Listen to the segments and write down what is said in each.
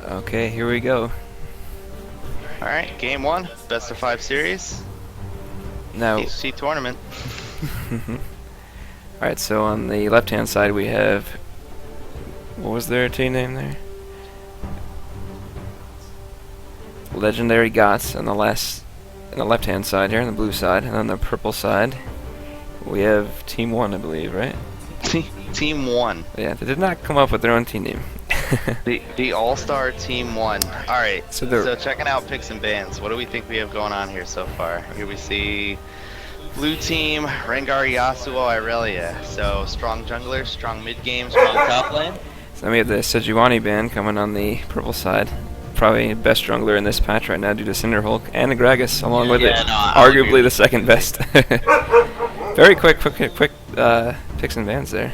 Okay, here we go. Alright, game 1, best of 5 series. Now, HC tournament. alright, so on the left-hand side we have, what was their team name there? Legendary Gots on the left-hand side here, on the blue side, and on the purple side we have Team 1, I believe, right? Team 1. Yeah, they did not come up with their own team name. The All-Star Team 1. Alright, So so checking out picks and bans, what do we think we have going on here so far? Here we see blue team, Rengar, Yasuo, Irelia. So strong jungler, strong mid-game, strong top lane. So then we have the Sejuani band coming on the purple side. Probably best jungler in this patch right now due to Cinderhulk and the Gragas along with it. Arguably the second best. Very quick picks and bans there.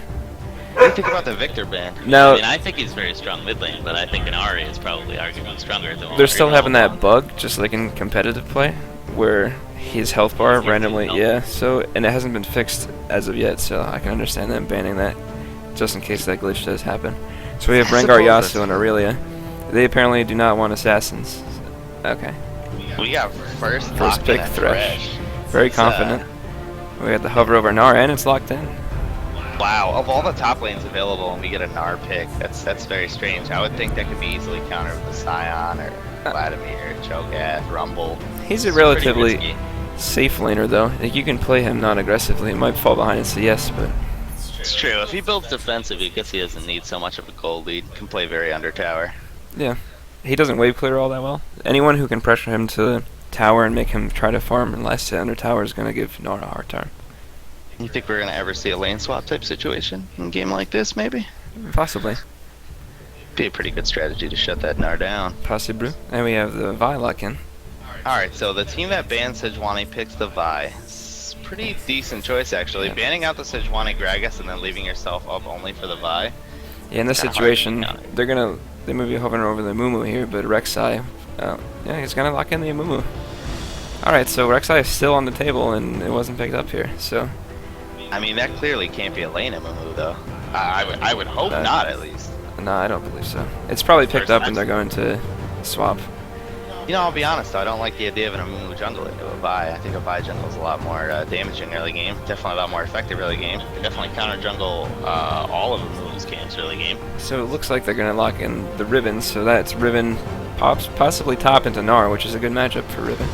What do you think about the Victor ban? Now, I mean, I think he's very strong mid lane, but I think an Ahri is probably arguably stronger than they're still having that bug, just like in competitive play, where his health bar randomly, and it hasn't been fixed as of yet, so I can understand them banning that, just in case that glitch does happen. So we have Rengar, Yasuo, and Aurelia. They apparently do not want assassins. Okay. We got first pick, Thresh. Very confident. We got the hover over Gnar, and it's locked in. Wow, of all the top lanes available and we get a Gnar pick, that's very strange. I would think that could be easily countered with a Scion or Vladimir, Cho'Gath, Rumble. He's a relatively safe laner though. Like, you can play him non-aggressively. He might fall behind in CS, but... It's true. If he builds defensive, I guess he doesn't need so much of a gold lead. Can play very under tower. Yeah. He doesn't wave clear all that well. Anyone who can pressure him to the tower and make him try to farm and last hit under tower is going to give Gnar a hard time. You think we're going to ever see a lane swap type situation in a game like this, maybe? Possibly. Be a pretty good strategy to shut that Gnar down. Possibly. And we have the Vi lock in. Alright, so the team that bans Sejuani picks the Vi. It's a pretty decent choice, actually. Yeah. Banning out the Sejuani Gragas and then leaving yourself up only for the Vi. Yeah, in this situation, they may be hovering over the Amumu here, but Rek'Sai, yeah, he's going to lock in the Amumu. Alright, so Rek'Sai is still on the table, and it wasn't picked up here, so... I mean, that clearly can't be a lane Amumu, though. I would hope not, at least. No, I don't believe so. It's probably picked up and they're going to swap. You know, I'll be honest, though, I don't like the idea of an Amumu jungle into a Vi. I think a Vi jungle is a lot more damaging early game. Definitely a lot more effective early game. They definitely counter jungle all of Amumu's camps early game. So it looks like they're going to lock in the Riven, so that's Riven possibly top into Gnar, which is a good matchup for Riven.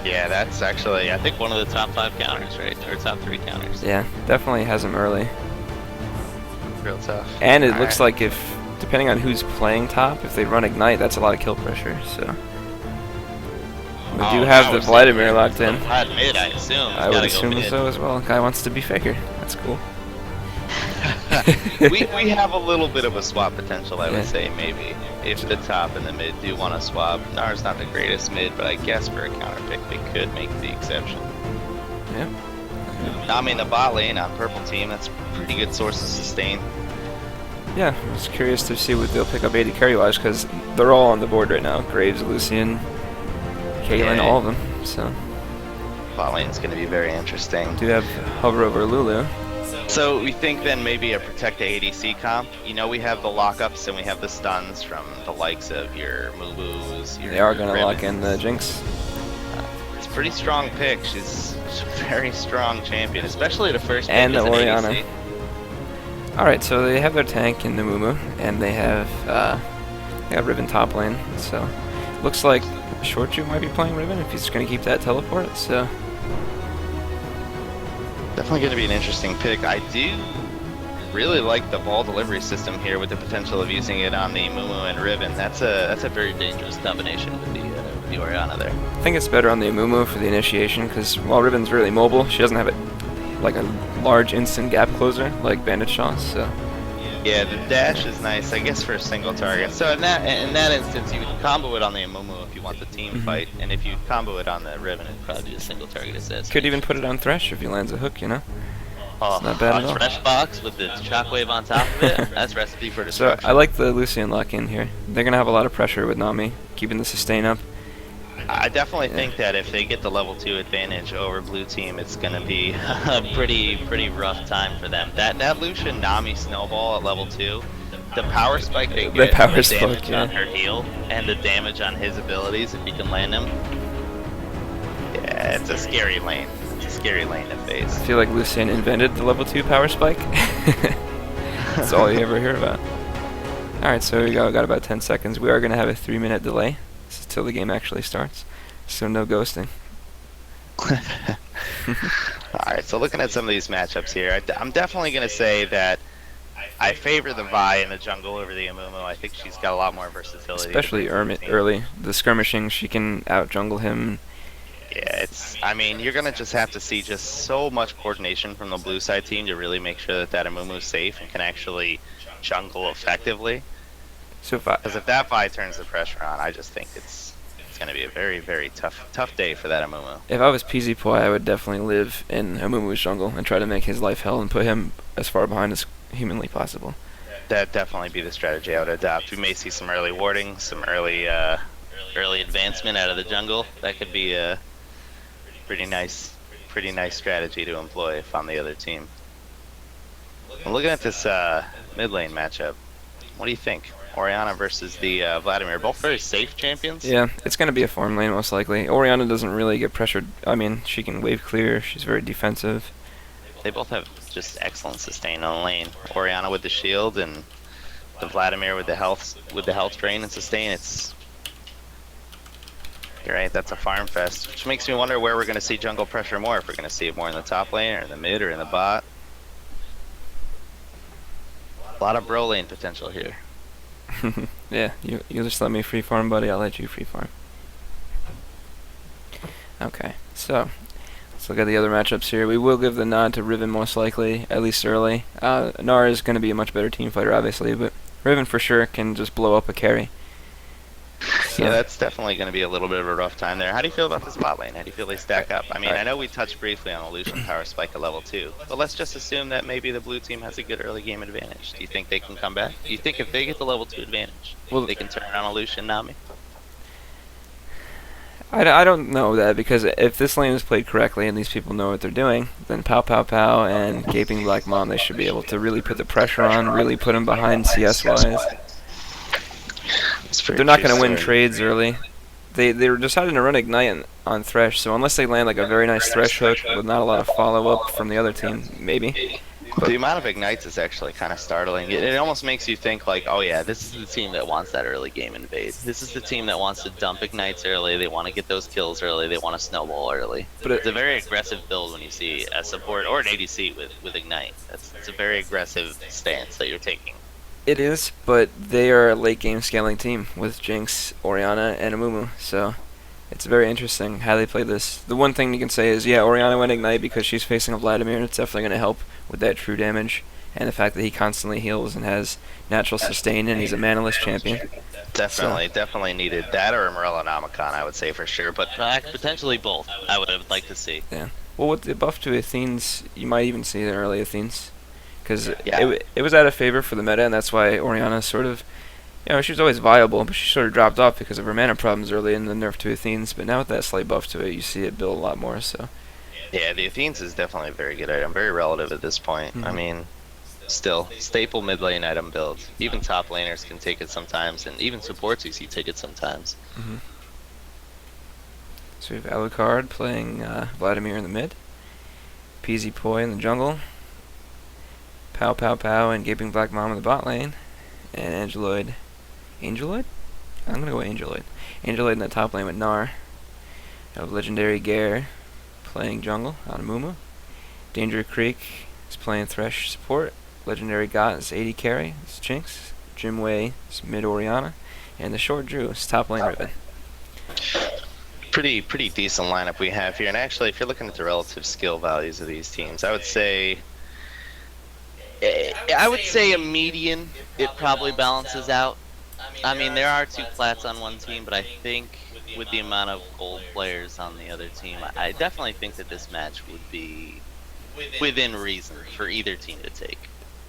Yeah, that's actually, I think one of the top 5 counters, right? Or top 3 counters. Yeah, definitely has him early. Real tough. And it looks like if, depending on who's playing top, if they run Ignite, that's a lot of kill pressure, so... We do have the Vladimir locked in. Mid, I assume. I would assume so as well. Guy wants to be faker. That's cool. we have a little bit of a swap potential, I would say, maybe. If the top and the mid do want to swap. Gnar's not the greatest mid, but I guess for a counter pick, they could make the exception. Yeah. Nami in the bot lane on purple team, that's a pretty good source of sustain. Yeah, I was curious to see what they'll pick up AD carry-wise, because they're all on the board right now. Graves, Lucian, Caitlyn, all of them, so... Bot lane is going to be very interesting. Do have hover over Lulu. So we think then maybe a protect the ADC comp. You know, we have the lockups and we have the stuns from the likes of your Mubu's. They are going to lock in the Jinx. It's a pretty strong pick. She's a very strong champion, especially the first pick and the Orianna. ADC. Alright, so they have their tank in the Mumu, and they have Riven top lane, so looks like Shortju might be playing Riven if he's going to keep that teleport, so... Definitely going to be an interesting pick. I do really like the ball delivery system here with the potential of using it on the Mumu and Riven. That's a very dangerous combination with the Orianna there. I think it's better on the Mumu for the initiation, because while Riven's really mobile, she doesn't have it like a large instant gap closer like Bandit Shaw, so... Yeah, the dash is nice, I guess, for a single target. So in that instance, you would combo it on the Amumu if you want the team fight, and if you combo it on the Riven, it'd probably be a single target assist. Could even put it on Thresh if he lands a hook, you know? Oh, it's not bad at all. Thresh box with the shockwave on top of it, that's recipe for destruction. So I like the Lucian lock in here. They're going to have a lot of pressure with Nami, keeping the sustain up. I definitely think that if they get the level 2 advantage over blue team, it's going to be a pretty rough time for them. That Lucian Nami snowball at level 2 the power spike they The get, power the spike, damage yeah. on her heal, and the damage on his abilities if he can land them. Yeah, it's a scary lane. It's a scary lane to face. I feel like Lucian invented the level 2 power spike. That's all you ever hear about. Alright, so we got about 10 seconds. We are going to have a 3-minute delay. This is till the game actually starts. So no ghosting. Alright, so looking at some of these matchups here, I'm definitely going to say that I favor the Vi in the jungle over the Amumu. I think she's got a lot more versatility. Especially early. The skirmishing, she can out-jungle him. Yeah, I mean, you're going to just have to see just so much coordination from the blue side team to really make sure that Amumu is safe and can actually jungle effectively. So Because if that Vi turns the pressure on, I just think it's going to be a very, very tough day for that Amumu. if I was PZ Poi, I would definitely live in Amumu's jungle and try to make his life hell and put him as far behind as humanly possible. That'd definitely be the strategy I would adopt. We may see some early warding, some early advancement out of the jungle. That could be a pretty nice strategy to employ if I'm the other team. I'm looking at this mid lane matchup. What do you think? Orianna versus the Vladimir, both very safe champions. Yeah, it's going to be a farm lane most likely. Orianna doesn't really get pressured. I mean, she can wave clear. She's very defensive. They both have just excellent sustain on the lane. Orianna with the shield and the Vladimir with the health drain and sustain. You're right, that's a farm fest, which makes me wonder where we're going to see jungle pressure more. If we're going to see it more in the top lane or in the mid or in the bot. A lot of bro lane potential here. Yeah, you just let me free farm, buddy. I'll let you free farm. Okay, so let's look at the other matchups here. We will give the nod to Riven most likely, at least early. Nara is going to be a much better team fighter, obviously, but Riven for sure can just blow up a carry. So, Yeah, that's definitely going to be a little bit of a rough time there. How do you feel about this bot lane? How do you feel they stack up? I mean, I know we touched briefly on Illusion Power Spike at level 2, but let's just assume that maybe the blue team has a good early game advantage. Do you think they can come back? Do you think if they get the level 2 advantage, they can turn around Illusion Nami? I don't know that, because if this lane is played correctly and these people know what they're doing, then Pow Pow Pow and Gaping Black Mom, they should be able to really put the pressure on, really put them behind CS-wise. They're not going to win trades early. They were deciding to run Ignite on Thresh, so unless they land like a very nice Thresh hook with not a lot of follow-up from the other team, maybe. The amount of Ignites is actually kind of startling. It almost makes you think like, oh yeah, this is the team that wants that early game invade. This is the team that wants to dump Ignites early. They want to get those kills early. They want to snowball early. But it's a very aggressive build when you see a support or an ADC with Ignite. It's a very aggressive stance that you're taking. It is, but they are a late game scaling team with Jinx, Orianna, and Amumu, so it's very interesting how they play this. The one thing you can say is, yeah, Orianna went Ignite because she's facing a Vladimir, and it's definitely going to help with that true damage, and the fact that he constantly heals and has natural sustain, and he's a manaless champion. Definitely needed that or a Morella Nomicon, I would say for sure, but potentially both, I would have liked to see. Yeah. Well, with the buff to Athene's, you might even see the early Athene's, because it was out of favor for the meta, and that's why Orianna sort of, she was always viable, but she sort of dropped off because of her mana problems early in the nerf to Athene's, but now with that slight buff to it, you see it build a lot more, so. Yeah, the Athene's is definitely a very good item, very relative at this point. I mean, still, staple mid lane item build. Even top laners can take it sometimes, and even supports you see take it sometimes. So we have Alucard playing Vladimir in the mid, PZ Poi in the jungle, Pow Pow Pow and Gaping Black Mom in the bot lane, and Angeloid? I'm gonna go with Angeloid. Angeloid in the top lane with Gnar. We have Legendary Gare playing jungle on Amumu. Danger Creek is playing Thresh support. Legendary Got is 80 carry, it's Jinx. Jimwei is mid Orianna. And the Short Drew is top lane Riven. Pretty decent lineup we have here, and actually if you're looking at the relative skill values of these teams, I would say a median, it probably balances out. I mean, there are two plats on one team, but I think with the amount of gold players on the other team, I definitely think that this match would be within reason for either team to take.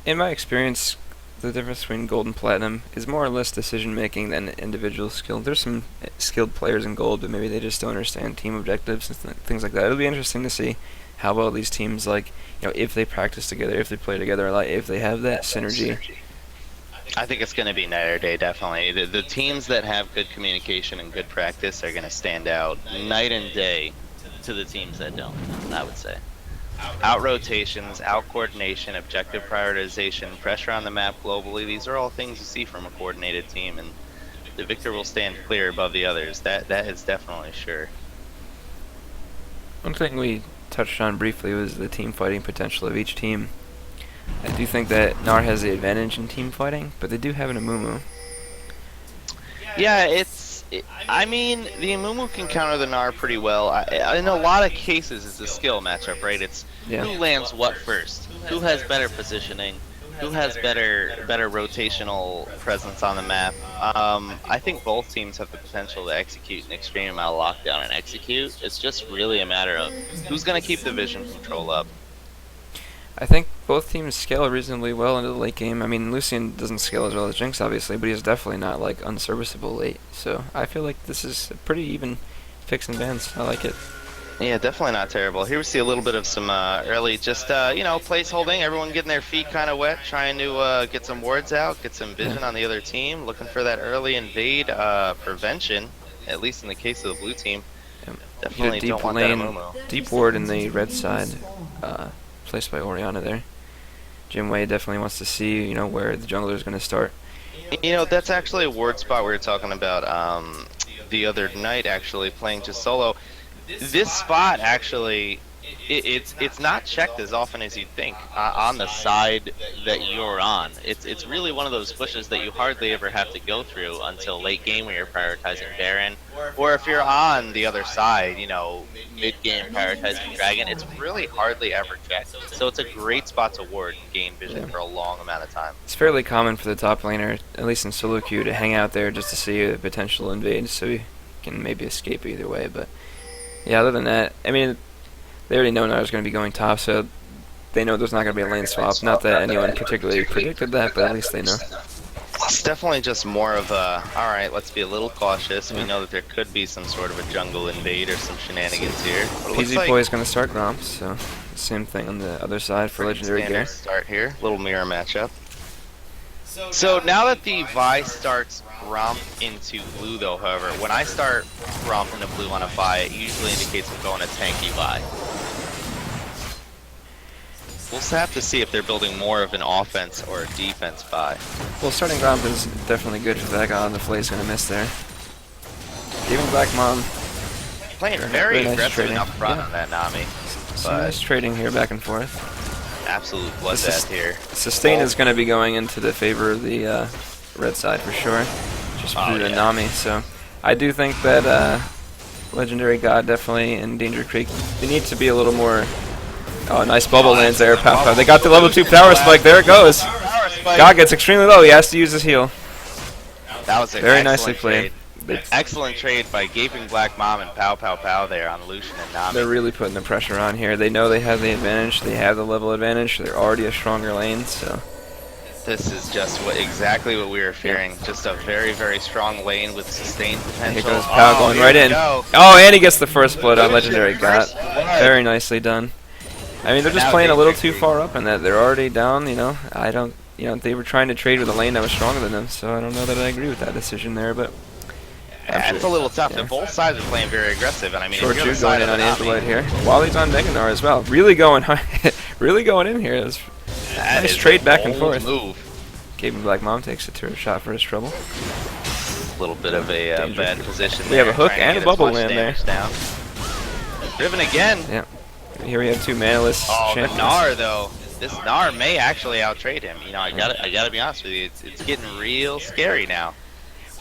In my experience, the difference between gold and platinum is more or less decision making than individual skill. There's some skilled players in gold, but maybe they just don't understand team objectives and things like that. It'll be interesting to see how well these teams, like, if they practice together, if they play together a lot, if they have that synergy. I think it's going to be night or day, definitely. The teams that have good communication and good practice are going to stand out night and day to the teams that don't, I would say. Out rotations, out coordination, objective prioritization, pressure on the map globally, these are all things you see from a coordinated team, and the victor will stand clear above the others. That is definitely sure. One thing we touched on briefly was the team fighting potential of each team. I do think that Nar has the advantage in team fighting, but they do have an Amumu. Yeah, I mean, the Amumu can counter the Nar pretty well. In a lot of cases, it's a skill matchup, right? It's who lands what first, who has better positioning, who has better rotational presence on the map. I think both teams have the potential to execute an extreme amount of lockdown and execute. It's just really a matter of who's going to keep the vision control up. I think both teams scale reasonably well into the late game. I mean, Lucian doesn't scale as well as Jinx, obviously, but he's definitely not, like, unserviceable late. So I feel like this is a pretty even picks and bans. I like it. Yeah, definitely not terrible. Here we see a little bit of some early, just, place holding. Everyone getting their feet kind of wet, trying to get some wards out, get some vision on the other team, looking for that early invade prevention, at least in the case of the blue team. Definitely deep don't want lane, that Amumu. deep ward in the red side, placed by Orianna there. Jinwei definitely wants to see, where the jungler is going to start. That's actually a ward spot we were talking about the other night, actually, playing just solo. This spot, actually, it's not checked as often as you'd think on the side that you're on. It's really one of those pushes that you hardly ever have to go through until late game when you're prioritizing Baron. Or if you're on the other side, mid-game prioritizing Dragon, it's really hardly ever checked. So it's a great spot to ward and gain vision for a long amount of time. It's fairly common for the top laner, at least in solo queue, to hang out there just to see a potential invade, so you can maybe escape either way. But yeah, other than that, I mean, they already know Nara's going to be going top, so they know there's not going to be a lane swap. Not that anyone particularly predicted that, but at least they know. It's definitely just more of a, alright, let's be a little cautious. We know that there could be some sort of a jungle invade or some shenanigans here. PZ Boy is going to start Gromp, so same thing on the other side for Legendary Gear. Start here, little mirror matchup. So now that the Vi starts Gromp into blue, though, however, when I start Gromp into blue on a Vi, it usually indicates I'm going to tanky Vi. We'll just have to see if they're building more of an offense or a defense Vi. Well, starting Gromp is definitely good for that guy on the Flay's going to miss there. Giving Black Mom. Playing very nice aggressive trading. and up front on that Nami. Some nice trading here back and forth. Absolute bloodbath here. Sustain is going to be going into the favor of the red side for sure, just due to Nami. So I do think that Legendary God definitely in Danger Creek, they need to be a little more. Oh, nice bubble lands there. They got the level 2 power spike. There it goes. God gets extremely low. He has to use his heal. That was a very nicely played. Excellent trade by Gaping Black Mom and Pow Pow Pow there on Lucian and Nami. They're really putting the pressure on here. They know they have the advantage. They have the level advantage. They're already a stronger lane, so. This is just exactly what we were fearing. Just a very, very strong lane with sustained potential. Here goes Pow going right in. Oh, and he gets the first blood on Legendary God. Very nicely done. I mean, they're just playing a little too far up in that. They're already down, they were trying to trade with a lane that was stronger than them, so I don't know that I agree with that decision there, but. It's a little tough. Both sides are playing very aggressive, and I mean, Short Jude going in on Angelite here. Wally's on Meganar as well. Really going really going in here. It's nice trade back and forth. Gaping Black Mom takes a turret shot for his trouble. A little bit of a bad position. We have a hook and a bubble land there. Driven again. Yeah. Here we have two manaless champions. The Gnar though. This Gnar may actually outtrade him. I gotta be honest with you. It's getting real scary now.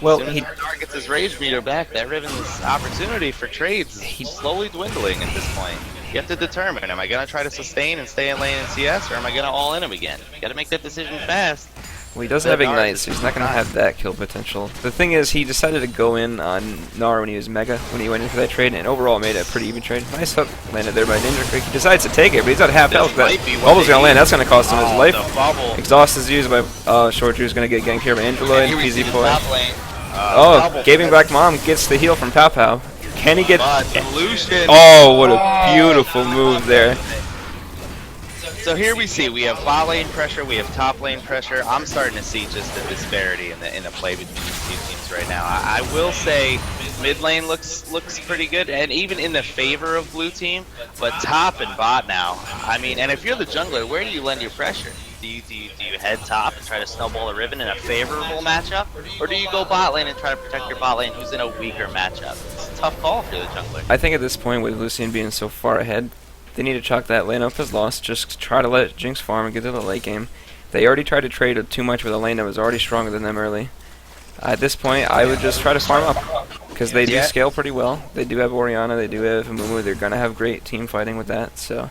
Well, as soon as Gnar gets his rage meter back, that Riven's opportunity for trades is slowly dwindling at this point. You have to determine, am I going to try to sustain and stay in lane in CS, or am I going to all in him again? You got to make that decision fast. Well, he doesn't have Ignite, so he's not going to have that kill potential. The thing is, he decided to go in on Gnar when he was Mega, when he went in for that trade, and overall made a pretty even trade. Nice hook landed there by Ninja Creek. He decides to take it, but he's at half health. That bubble's going to land. That's going to cost him his life. Exhaust is used by Short Drew's going to get ganked here by Angelo and PZ Boy. Gaping Black Mom gets the heal from Pow Pow. Can he get... Oh, what a beautiful move there. So here we see we have bot lane pressure, we have top lane pressure. I'm starting to see just the disparity in the play between these two teams right now. I will say mid lane looks pretty good, and even in the favor of blue team. But top and bot now. I mean, and if you're the jungler, where do you lend your pressure? Do you head top and try to snowball the Riven in a favorable matchup, or do you go bot lane and try to protect your bot lane who's in a weaker matchup? It's a tough call for the jungler. I think at this point, with Lucian being so far ahead, they need to chalk that lane up as lost. Just try to let Jinx farm and get to the late game. They already tried to trade too much with a lane that was already stronger than them early. At this point, I would just try to farm up, because they do scale pretty well. They do have Orianna, they do have Amumu. They're going to have great team fighting with that, so...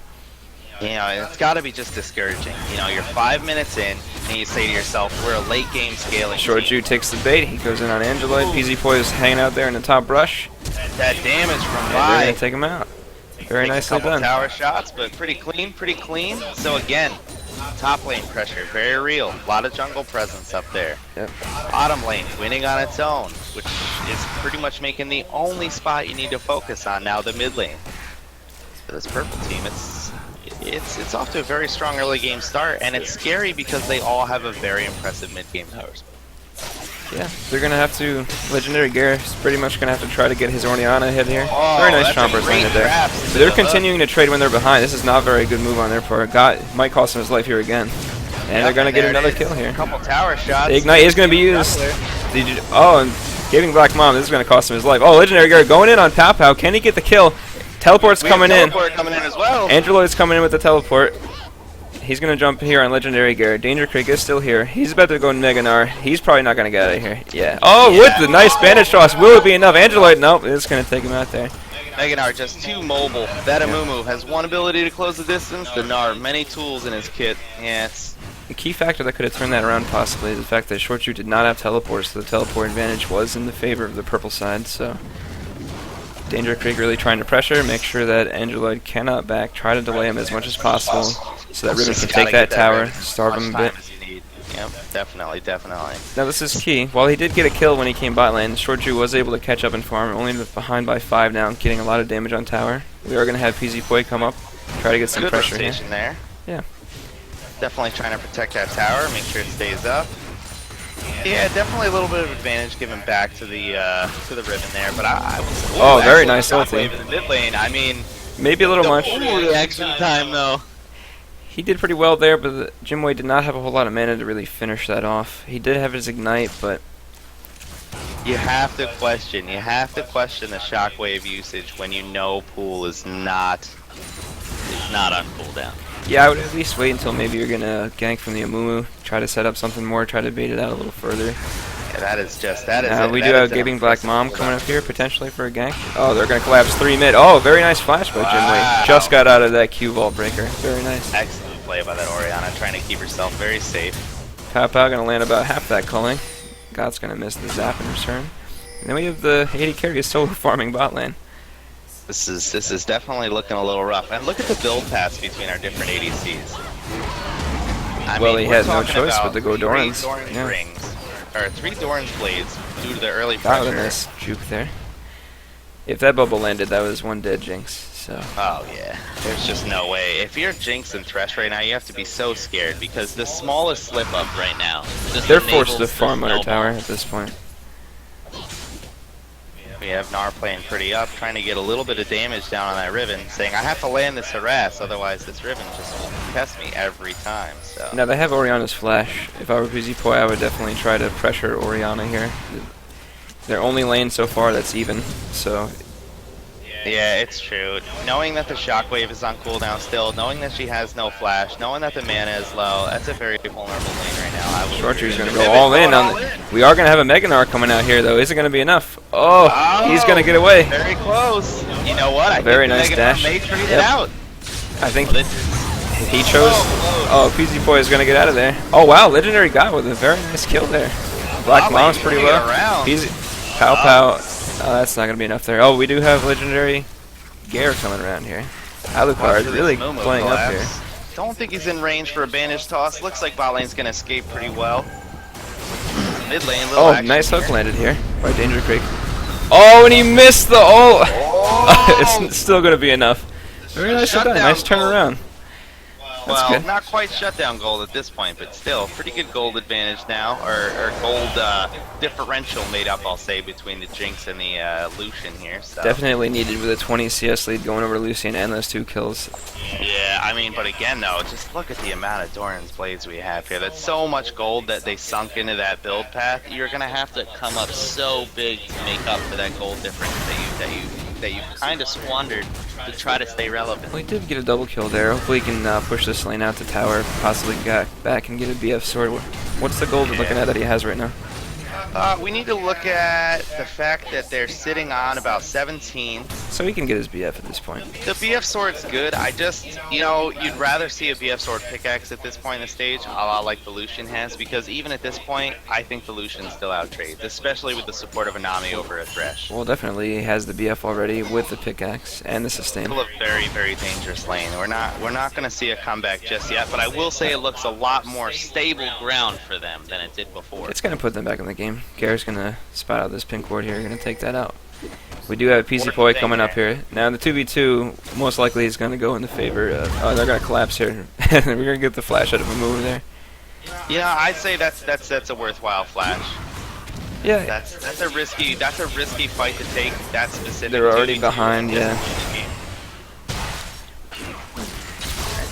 You know, it's got to be just discouraging. You know, you're 5 minutes in, and you say to yourself, we're a late game scaling Short team. Jew takes the bait. He goes in on Angeloid. PZ Poi is hanging out there in the top brush. That damage from And Vi. they're going to take him out. Very nicely a couple done. tower shots, but pretty clean, pretty clean. So again, top lane pressure, very real. A lot of jungle presence up there. Yep. Bottom lane winning on its own, which is pretty much making the only spot you need to focus on now, the mid lane. For this purple team, it's off to a very strong early game start, and it's scary because they all have a very impressive mid game power. Yeah, they're going to have to... Legendary Gareth's pretty much going to have to try to get his Orianna hit here. Oh, very nice that's a chompers great landed there. grab. But they're continuing to trade when they're behind. This is not a very good move on their part. Might cost him his life here again. And they're going to get another kill here. A couple tower shots. The Ignite is going to be used. Oh, and giving Black Mom, this is going to cost him his life. Oh, Legendary Gareth going in on Pow Pow. Can he get the kill? Teleport's coming in. Teleport coming in as well. Angeloid's coming in with the teleport. He's going to jump here on Legendary Gareth. Danger Creek is still here. He's about to go Meganar. He's probably not going to get out of here. Yeah. Oh, with the nice bandage toss. Will it be enough? Angeloid, nope. It's going to take him out there. Meganar just too mobile. That Amumu has one ability to close the distance. The Gnar, many tools in his kit. Yes. The key factor that could have turned that around possibly is the fact that Short Shoot did not have teleports, so the teleport advantage was in the favor of the purple side. So Danger Creek really trying to pressure, make sure that Angeloid cannot back, try to delay him as much as possible so that Riven can take that tower, starve him a bit. Yep, definitely. Now this is key. While he did get a kill when he came bot lane, Short Jew was able to catch up and farm, only behind by 5 now, getting a lot of damage on tower. We are going to have PZ Poi come up, try to get some Good pressure here. rotation there. Yeah. Definitely trying to protect that tower, make sure it stays up. Yeah, definitely a little bit of advantage given back to the Riven there, but I was... Oh, very nice ulti. In the mid lane, I mean... Maybe a little much. Reaction time, though. He did pretty well there, but Jimway did not have a whole lot of mana to really finish that off. He did have his Ignite, but... You have to question the shockwave usage when you know pool is not on cooldown. Yeah, I would at least wait until maybe you're going to gank from the Amumu, try to set up something more, try to bait it out a little further. Yeah, that is we do have Gaping Black Mom coming up here, potentially for a gank. Oh, they're going to collapse 3 mid. Oh, very nice flash by Jimway. Just got out of that Q Vault Breaker. Very nice. Excellent play by that Orianna, trying to keep herself very safe. Pow Pow going to land about half that culling. God's going to miss the zap in return. And then we have the AD carry solo farming bot lane. This is definitely looking a little rough. And look at the build paths between our different ADCs. Well, he had no choice but to go Doran's. Rings, or 3 Doran's blades due to the early pressure. That was a nice juke there. If that bubble landed, that was one dead Jinx. So. Oh yeah, there's just no way. If you're Jinx and Thresh right now, you have to be so scared because the smallest slip up right now. They're forced to farm under tower at this point. We have Gnar playing pretty up, trying to get a little bit of damage down on that Riven, saying, I have to land this harass, otherwise this Riven just will test me every time, so... Now, they have Orianna's flash. If I were PZ Poi, I would definitely try to pressure Orianna here. Their only lane so far that's even, so... Yeah, it's true. Knowing that the Shockwave is on cooldown still, knowing that she has no flash, knowing that the mana is low, that's a very vulnerable lane right now. Short Drew's going to go all in. We are going to have a Meganar coming out here, though. Is it going to be enough? Oh, he's going to get away. Very close. You know what? I very think nice dash. May trade it out. I think he chose... Oh, PZ Poi is going to get out of there. Oh, wow. Legendary guy with a very nice kill there. Black Mom's pretty low. Pow Pow. Oh, that's not going to be enough there. Oh, we do have Legendary Gare coming around here. Alucard really playing up here. Don't think he's in range for a bandage toss. Looks like bot lane's going to escape pretty well. Mid lane, oh, nice hook landed here by Danger Creek. Oh, and he missed the ult! Oh. It's still going to be enough. Very nice done. Nice turnaround. Well, good. not quite shutdown gold at this point, but still, pretty good gold advantage now, or gold differential made up, I'll say, between the Jinx and the Lucian here. So. Definitely needed with a 20 CS lead going over Lucian and those 2 kills. Yeah, I mean, but again, though, just look at the amount of Doran's blades we have here. That's so much gold that they sunk into that build path. You're gonna have to come up so big to make up for that gold difference that you kind of squandered to try to stay relevant. Well, he did get a double kill there. Hopefully he can push this lane out to tower, possibly get back and get a BF sword. What's the gold we're looking at that he has right now? We need to look at the fact that they're sitting on about 17. So he can get his BF at this point. The BF sword's good. I just, you know, you'd rather see a BF sword pickaxe at this point in the stage, a la like the Lucian has, because even at this point, I think the Lucian's still outtrades, especially with the support of a Nami over a Thresh. Well, definitely he has the BF already with the pickaxe and the sustain. Still a very, very dangerous lane. We're not going to see a comeback just yet, but I will say it looks a lot more stable ground for them than it did before. It's going to put them back in the game. Garrett's going to spot out this pink ward here. Going to take that out. We do have a PC Poi coming up here. Now the 2v2 most likely is going to go in the favor of... Oh, they're going to collapse here. We're going to get the flash out of a move there. Yeah, I'd say that's a worthwhile flash. Yeah. That's a risky fight to take. That specific. They're already behind, yeah.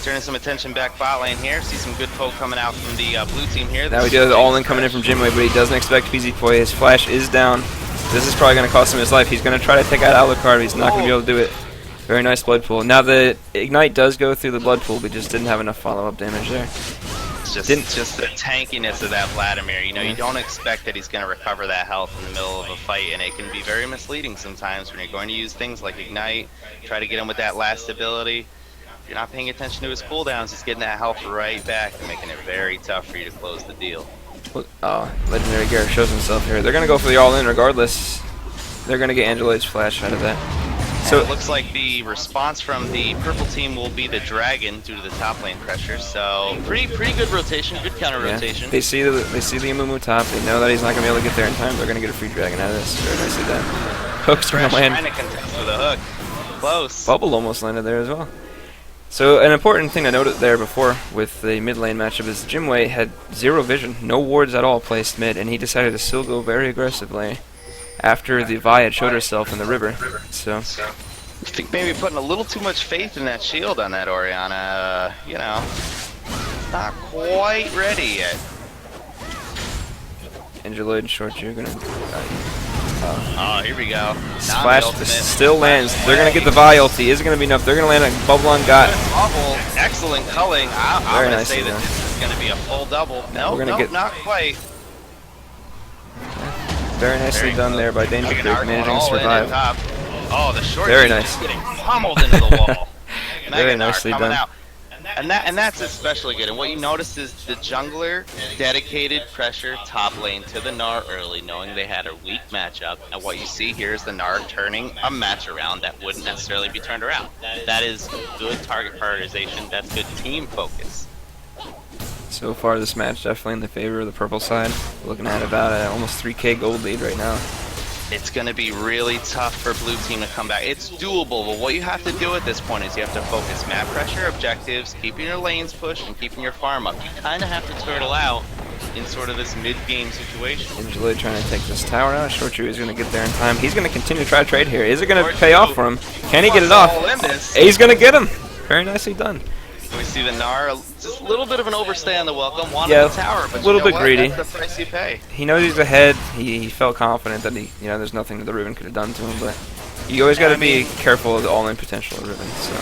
Turning some attention back bot lane here. See some good poke coming out from the blue team here. Now we do have the all-in coming in from Jinwei, but he doesn't expect PZ Poi. His flash is down. This is probably going to cost him his life. He's going to try to take out Alucard, but he's not going to be able to do it. Very nice blood pool. Now the Ignite does go through the blood pool, but just didn't have enough follow-up damage there. It's just the tankiness of that Vladimir. You know, you don't expect that he's going to recover that health in the middle of a fight, and it can be very misleading sometimes when you're going to use things like Ignite, try to get him with that last ability. If you're not paying attention to his cooldowns, he's getting that health right back and making it very tough for you to close the deal. Oh, Legendary Garrett shows himself here. They're going to go for the all-in regardless. They're going to get Angeloid's flash out of that. So it looks like the response from the purple team will be the dragon due to the top lane pressure. So pretty good rotation, good counter rotation. They see the Amumu top. They know that he's not going to be able to get there in time. They're going to get a free dragon out of this. Very nicely done. Hook's going to land. Trying to contest with a hook. Close. Bubble almost landed there as well. So an important thing I noted there before with the mid lane matchup is Jinwei had zero vision, no wards at all placed mid, and he decided to still go very aggressively after the Vi had showed herself in the river. So I think maybe putting a little too much faith in that shield on that Orianna, you know, not quite ready yet. Angeloid and Short, you're gonna oh, here we go. splash still lands. They're gonna get the Vi ulti. Is it gonna be enough? They're gonna land a bubble on Got. Bubble, excellent culling. I'm Very gonna nice say that this is gonna be a full double. No, we're gonna get not quite. very nicely done there by Danger Creek, managing to survive. Oh, the short Very team nice. is getting pummeled into the wall. Very Meganar nicely coming done. out. And that's especially good. And what you notice is the jungler dedicated pressure top lane to the Gnar early, knowing they had a weak matchup. And what you see here is the Gnar turning a match around that wouldn't necessarily be turned around. That is good target prioritization. That's good team focus. So far this match definitely in the favor of the purple side. Looking at about almost 3k gold lead right now. It's going to be really tough for blue team to come back. It's doable, but what you have to do at this point is you have to focus map pressure, objectives, keeping your lanes pushed, and keeping your farm up. You kind of have to turtle out in sort of this mid-game situation. Angeloid trying to take this tower out. Short Chew is going to get there in time. He's going to continue to try to trade here. Is it going to pay off for him? Can he get it off? He's going to get him. Very nicely done. We see the Gnar, just a little bit of an overstay on the welcome, wanted Yeah, the tower, but a little bit what? greedy. That's the price you pay. He knows he's ahead. He felt confident that there's nothing that the Riven could have done to him, but you always got to be careful of the all-in potential of Riven. So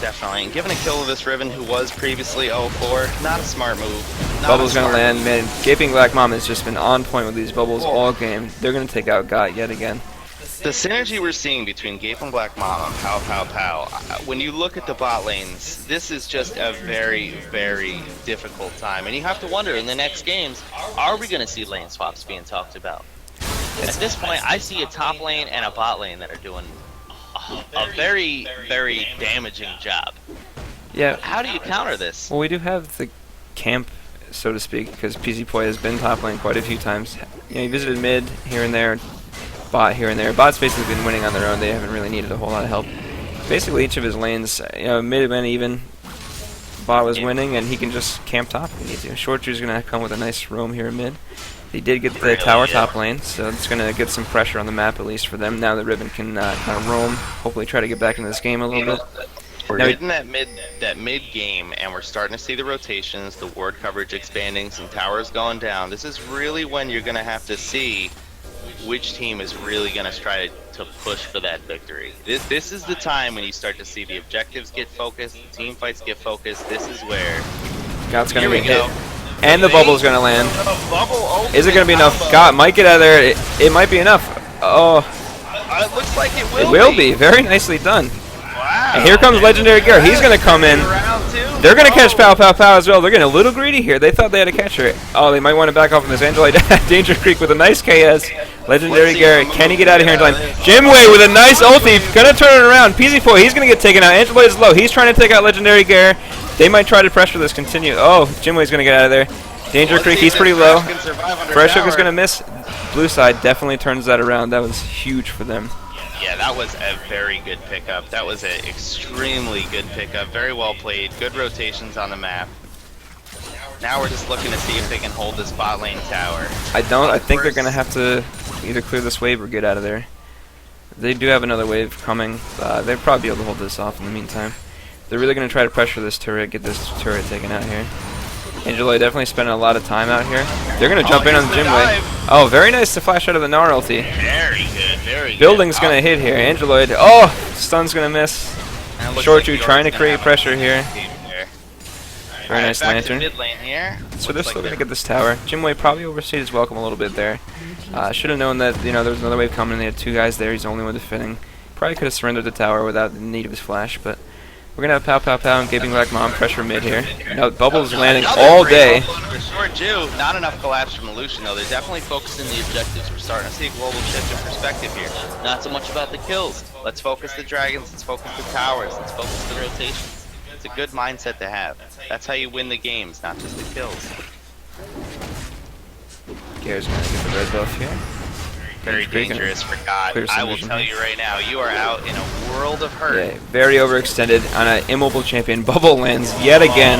definitely, and given a kill of this Riven who was previously 0-4, not a smart move. Bubble's gonna land, man. Gaping Black Mom has just been on point with these bubbles all game. They're gonna take out Got yet again. The synergy we're seeing between Gape and Black Mama, pow pow pow, when you look at the bot lanes, this is just a very, very difficult time. And you have to wonder, in the next games, are we going to see lane swaps being talked about? At this point, I see a top lane and a bot lane that are doing a very, very damaging job. Yeah. How do you counter this? Well, we do have the camp, so to speak, because PZ Poi has been top lane quite a few times. He visited mid here and there. Bot here and there. Bot's basically been winning on their own. They haven't really needed a whole lot of help. Basically, each of his lanes, mid have been even. bot was winning, and he can just camp top if he needs to. Short Drew's going to come with a nice roam here in mid. He did get the tower top lane, so it's going to get some pressure on the map, at least for them. Now that Ribbon can kind of roam, hopefully try to get back into this game a little bit. We're getting that mid game, and we're starting to see the rotations, the ward coverage expanding, some towers going down. This is really when you're going to have to see which team is really going to try to push for that victory. This is the time when you start to see the objectives get focused, the team fights get focused. This is where God's going to get hit. go. And the bubble's going to land. Bubble Is it going to be enough? God might get out of there. It might be enough. Oh. It looks like it will It will be. Very nicely done. Wow. And here comes Legendary Gare. He's going to come in. They're going to catch Pow Pow Pow as well. They're getting a little greedy here. They thought they had a catcher. Oh, they might want to back off on this. Angelite Danger Creek with a nice KS. Legendary Gare. Can he get out of here in time? Jimway with a nice ulti. Going to turn it around. PZ4, he's going to get taken out. Angelite is low. He's trying to take out Legendary Gare. They might try to pressure this continue. Oh, Jimway's going to get out of there. Danger Creek, he's pretty low. Fresh Hook is going to miss. Blue side definitely turns that around. That was huge for them. Yeah, that was a very good pickup. That was an extremely good pickup. Very well played. Good rotations on the map. Now we're just looking to see if they can hold this bot lane tower. I think they're going to have to either clear this wave or get out of there. They do have another wave coming. They'll probably be able to hold this off in the meantime. They're really going to try to pressure this turret, get this turret taken out here. Angeloy definitely spending a lot of time out here. They're going to jump in on the Jimway. Oh, very nice to flash out of the Gnar ulti. Very good, very good. Building's going to hit here. Angeloid. Oh, stun's going to miss. Shortju trying to create pressure here. Very nice lantern. Mid lane here. So they're still going to get this tower. Jimway probably overstayed his welcome a little bit there. Should have known that there was another wave coming. They had two guys there. He's the only one defending. Probably could have surrendered the tower without the need of his flash, but we're going to have Pow Pow Pow and Gaping Black Mom pressure mid here. Now Bubble's landing all day. Short Jew, not enough collapse from Illusion though. They're definitely focusing the objectives. We're starting to see a global shift in perspective here. Not so much about the kills. Let's focus the dragons, let's focus the towers, let's focus the rotations. It's a good mindset to have. That's how you win the games, not just the kills. Gare's going to get the red buff here. Very dangerous for God. I will tell you right now, you are out in a world of hurt. Yeah, very overextended on an immobile champion. Bubble lands yet again.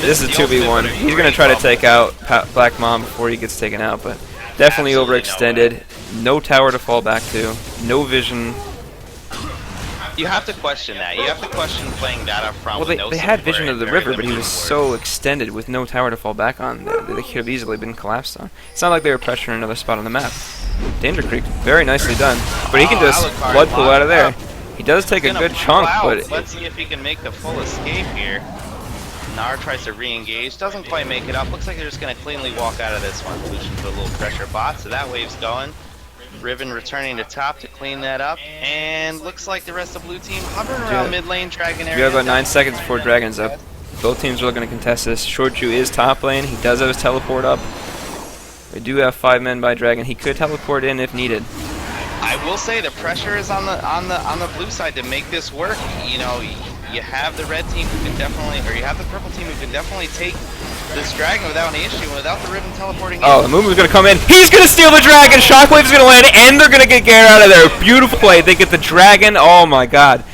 This is 2v1. He's going to try to take out Black Mom before he gets taken out, but definitely overextended. No tower to fall back to. No vision. You have to question that. You have to question playing that up front. Well, they had vision of the river, but he was so extended with no tower to fall back on that they could have easily been collapsed on. It's not like they were pressuring another spot on the map. Danger Creek, very nicely done. But he can just blood pool out of there. He does take a good chunk, but let's see if he can make the full escape here. Gnar tries to re-engage, doesn't quite make it up. Looks like they're just going to cleanly walk out of this one. Lucian put a little pressure bot, so that wave's going. Riven returning to top to clean that up, and looks like the rest of blue team hovering around mid lane dragon area. You have about 9 seconds before dragon's up. Both teams are looking to contest this. Shortju is top lane. He does have his teleport up. We do have 5 men by dragon. He could teleport in if needed. I will say the pressure is on the blue side to make this work. You know, you have the red team who can definitely, or you have the purple team who can definitely take this dragon without any issue, without the Riven teleporting in. Oh, the movement's going to come in. He's going to steal the dragon. Shockwave's going to land, and they're going to get Gare out of there. Beautiful play. They get the dragon. Oh, my God.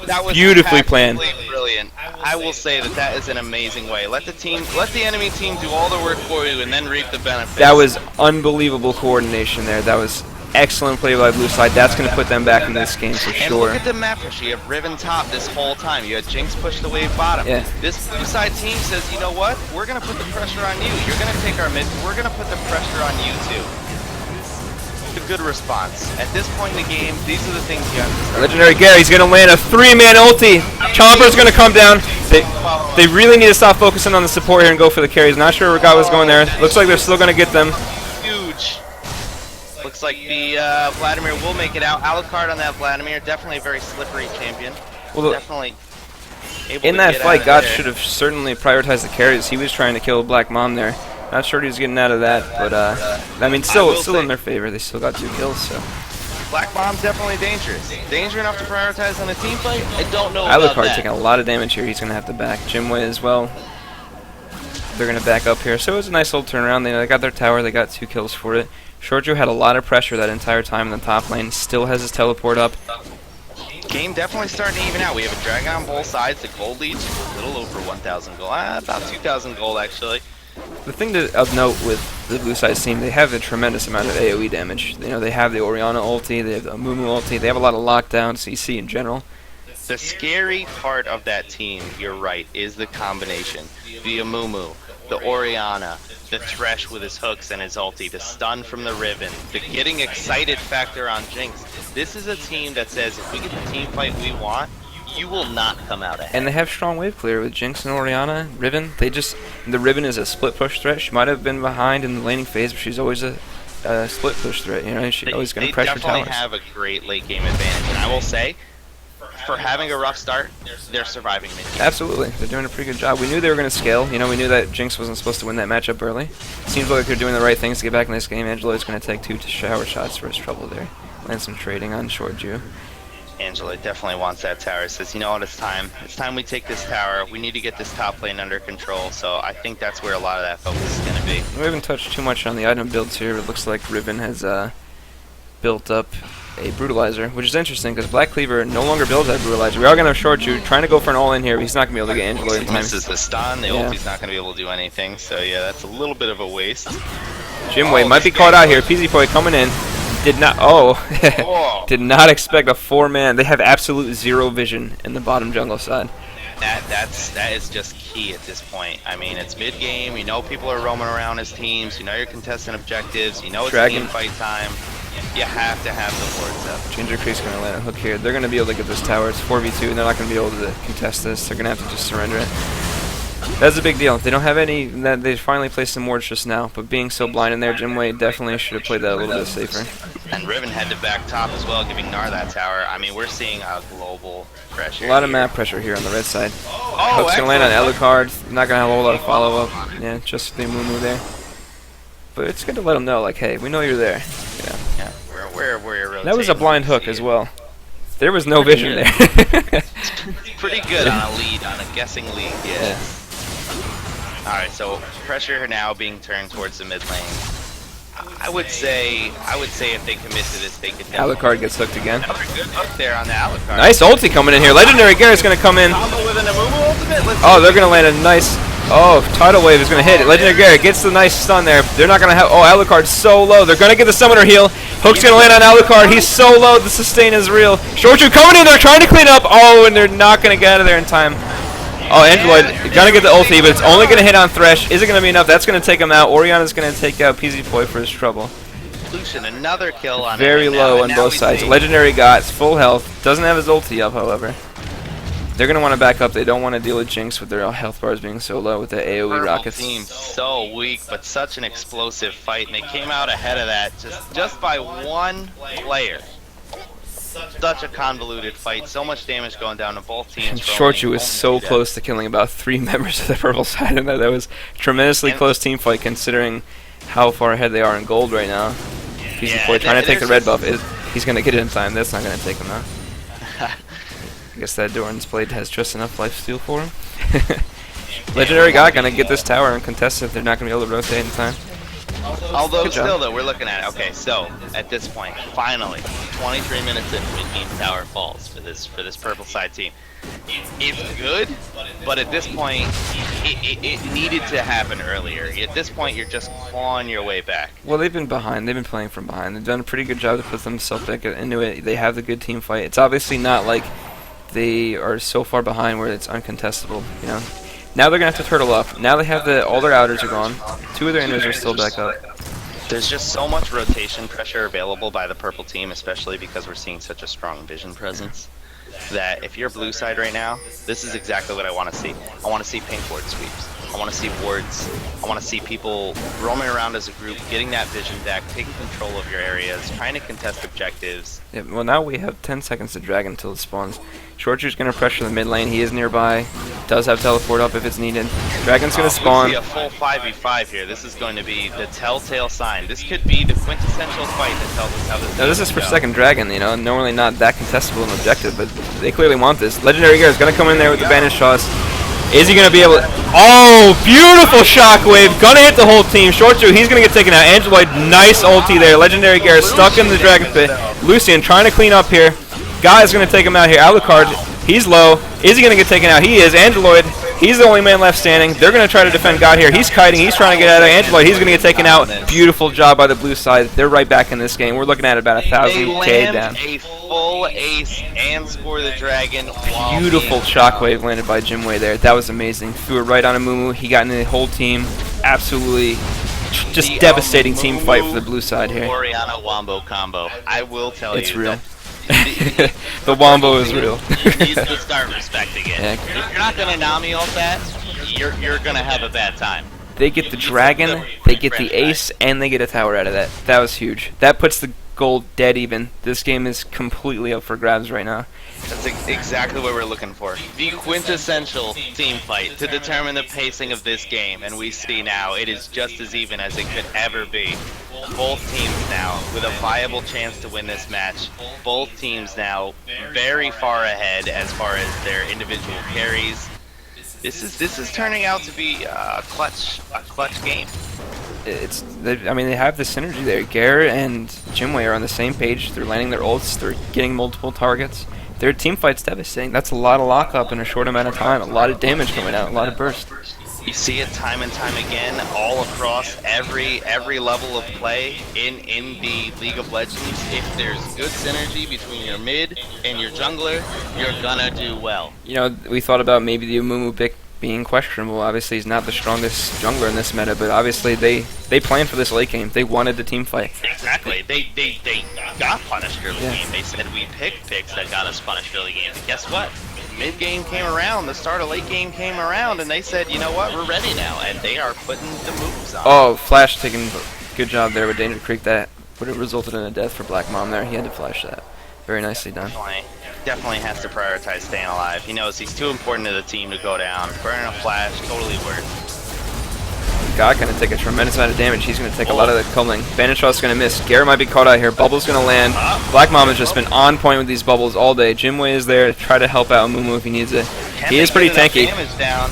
That was beautifully planned. Brilliant. I will say that is an amazing way. Let the enemy team do all the work for you, and then reap the benefits. That was unbelievable coordination there. That was excellent play by blue side. That's going to put them back in this game for sure. And look at the map push. You have Riven top this whole time. You had Jinx push the wave bottom. Yeah. This blue side team says, you know what? We're going to put the pressure on you. You're going to take our mid. We're going to put the pressure on you too. A good response. At this point in the game, these are the things you have to start. Legendary Gare, he's going to land a 3-man ulti. Chomper's going to come down. They really need to stop focusing on the support here and go for the carries. Not sure where God was going there. Looks like they're still going to get them. Huge. Looks like the Vladimir will make it out. Alucard on that Vladimir. Definitely a very slippery champion. Well, definitely able in to that get fight, out God there. should have certainly prioritized the carries. He was trying to kill Black Mom there. Not sure he was getting out of that, but I mean, still in their favor. They still got 2 kills, so. Black Bomb's definitely dangerous. Danger enough to prioritize on a team fight? I don't know about Alucard that. taking a lot of damage here. He's going to have to back Jimway as well. They're going to back up here. So it was a nice little turnaround. They got their tower. They got 2 kills for it. Shortjo had a lot of pressure that entire time in the top lane. Still has his teleport up. Game definitely starting to even out. We have a dragon on both sides. The gold lead's a little over 1,000 gold. About 2,000 gold, actually. The thing of note with the blue side's team, they have a tremendous amount of AoE damage. You know, they have the Orianna ulti, they have the Mumu ulti, they have a lot of lockdown CC in general. The scary part of that team, you're right, is the combination. The Amumu, the Orianna, the Thresh with his hooks and his ulti, the stun from the Riven, the getting excited factor on Jinx. This is a team that says if we get the team fight we want, you will not come out ahead. And they have strong wave clear with Jinx and Orianna. Riven, the Riven is a split push threat. She might have been behind in the laning phase, but she's always a split push threat. You know, she's always going to pressure towers. They definitely have a great late game advantage, and I will say, for having a rough start, they're surviving mid-game. Absolutely, they're doing a pretty good job. We knew they were going to scale. You know, we knew that Jinx wasn't supposed to win that matchup early. Seems like they're doing the right things to get back in this game. Angelo is going to take 2 shower shots for his trouble there. Land some trading on short Jew. Angela definitely wants that tower. Says, you know what, it's time. It's time we take this tower. We need to get this top lane under control. So I think that's where a lot of that focus is going to be. We haven't touched too much on the item builds here. It looks like Riven has built up a Brutalizer, which is interesting because Black Cleaver no longer builds that Brutalizer. We are going to have short Jew trying to go for an all-in here, but he's not going to be able to get Angelo in time. Misses the stun. The ulti's not going to be able to do anything. So yeah, that's a little bit of a waste. Jimway might be caught out here. PZ Boy coming in. Did not, did not expect a 4-man. They have absolute zero vision in the bottom jungle side. That is just key at this point. I mean, it's mid-game. You know people are roaming around as teams. You know you're contesting objectives. You know it's team fight time. You have to have the wards up. Ginger Creek's going to land a hook here. They're going to be able to get this tower. It's 4v2, and they're not going to be able to contest this. They're going to have to just surrender it. That's a big deal. They don't have any. They finally placed some wards just now, but being so blind in there, Jimway definitely should have played that a little bit safer. And Riven had to back top as well, giving Gnar that tower. I mean, we're seeing a global pressure. A lot of map pressure here on the red side. Hook's going to land on Alucard. Not going to have a whole lot of follow-up. Yeah, just the Mumu there. But it's good to let them know, like, hey, we know you're there. Yeah, we're really. That was a blind hook as well. There was no vision there. Pretty good on a lead, on a guessing lead. Yeah. Alright, so pressure now being turned towards the mid lane. I would say if they commit to this, they could. Alucard gets hooked again. Another good hook there on the Alucard. Nice ulti coming in here. Legendary Garrett's going to come in. Oh, they're going to land a nice. Oh, Tidal Wave is going to hit it. Legendary Garrett gets the nice stun there. They're not going to have. Oh, Alucard's so low. They're going to get the Summoner heal. Hook's going to land on Alucard. He's so low. The sustain is real. Shortju coming in. They're trying to clean up. Oh, and they're not going to get out of there in time. Oh, Angelo gonna get the ulti, but it's only gonna hit on Thresh. Is it gonna be enough? That's gonna take him out. Orianna's gonna take out PZ Boy for his trouble. Lucian, another kill on very low on both sides. Legendary Gots, full health. Doesn't have his ulti up, however. They're gonna want to back up. They don't want to deal with Jinx with their health bars being so low with the AoE rockets. Team so weak, but such an explosive fight, and they came out ahead of that just by one player. Such a convoluted fight, so much damage going down to both teams. Shortju was so close to killing about 3 members of the purple side, and that was a tremendously close team fight considering how far ahead they are in gold right now. PZ Boy trying to take the red buff. He's going to get it in time. That's not going to take him out. I guess that Doran's blade has just enough lifesteal for him. Legendary God going to get this tower and contest it. They're not going to be able to rotate in time. Although still though, we're looking at it. Okay, so at this point, finally, 23 minutes in, mid-game tower falls for this purple side team. It's good, but at this point, it needed to happen earlier. At this point, you're just clawing your way back. Well, they've been behind. They've been playing from behind. They've done a pretty good job to put themselves back into it. They have the good team fight. It's obviously not like they are so far behind where it's uncontestable, you know. Now they're going to have to turtle up. Now they have all their outers are gone. 2 of their inners are still back up. There's just so much rotation pressure available by the purple team, especially because we're seeing such a strong vision presence, that if you're blue side right now, this is exactly what I want to see. I want to see pink ward sweeps. I want to see wards. I want to see people roaming around as a group, getting that vision back, taking control of your areas, trying to contest objectives. Yeah, well, now we have 10 seconds to drag until it spawns. Shortju's going to pressure the mid lane. He is nearby. Does have teleport up if it's needed. Dragon's going to spawn. We see a full 5v5 here. This is going to be the telltale sign. This could be the quintessential fight that tells us how this. Now this is for second dragon. You know, normally not that contestable and objective, but they clearly want this. Legendary Gear is going to come in there with the banished toss. Is he going to be able to... Oh, beautiful shockwave. Going to hit the whole team. Shortju, he's going to get taken out. Angeloid, nice ulti there. Legendary Gear stuck in the dragon pit. Lucian trying to clean up here. God is going to take him out here. Alucard, he's low. Is he going to get taken out? He is. Angeloid, he's the only man left standing. They're going to try to defend God here. He's kiting. He's trying to get out of Angeloid. He's going to get taken out. Beautiful job by the blue side. They're right back in this game. We're looking at about 1,000k down. A full ace and score the dragon. Beautiful shockwave landed by Jimway there. That was amazing. Threw it right on Amumu. He got into the whole team. Absolutely just devastating team fight for the blue side here. Oriana Wombo combo. I will tell you. It's real. The Wombo is real. You need to start respecting it. Yeah. If you're not going to Nami ult that, you're going to have a bad time. They get the dragon, they get the ace, and they get a tower out of that. That was huge. That puts the gold dead even. This game is completely up for grabs right now. That's exactly what we're looking for. The quintessential team fight to determine the pacing of this game, and we see now it is just as even as it could ever be. Both teams now with a viable chance to win this match. Both teams now very far ahead as far as their individual carries. This is turning out to be a clutch game. I mean, they have the synergy there. Gare and Jimway are on the same page. They're landing their ults. They're getting multiple targets. Their team fight's devastating. That's a lot of lockup in a short amount of time. A lot of damage coming out. A lot of burst. You see it time and time again, all across every level of play in the League of Legends. If there's good synergy between your mid and your jungler, you're gonna do well. You know, we thought about maybe the Amumu pick being questionable. Obviously, he's not the strongest jungler in this meta, but obviously they planned for this late game. They wanted the team fight. Exactly. They got punished early game. They said we picked picks that got us punished early game. But guess what? Mid game came around, the start of late game came around, and they said, you know what, we're ready now, and they are putting the moves on. Oh, Flash taking good job there with Danger Creek. That would have resulted in a death for Black Mom there. He had to flash that. Very nicely done. Definitely has to prioritize staying alive. He knows he's too important to the team to go down. Burning a flash, totally worth. God going to take a tremendous amount of damage. He's going to take a lot of the culling. Banishaw's going to miss. Gare might be caught out here. Bubble's going to land. Black Mom has just been on point with these bubbles all day. Jimway is there to try to help out Mumu if he needs it. He is pretty tanky.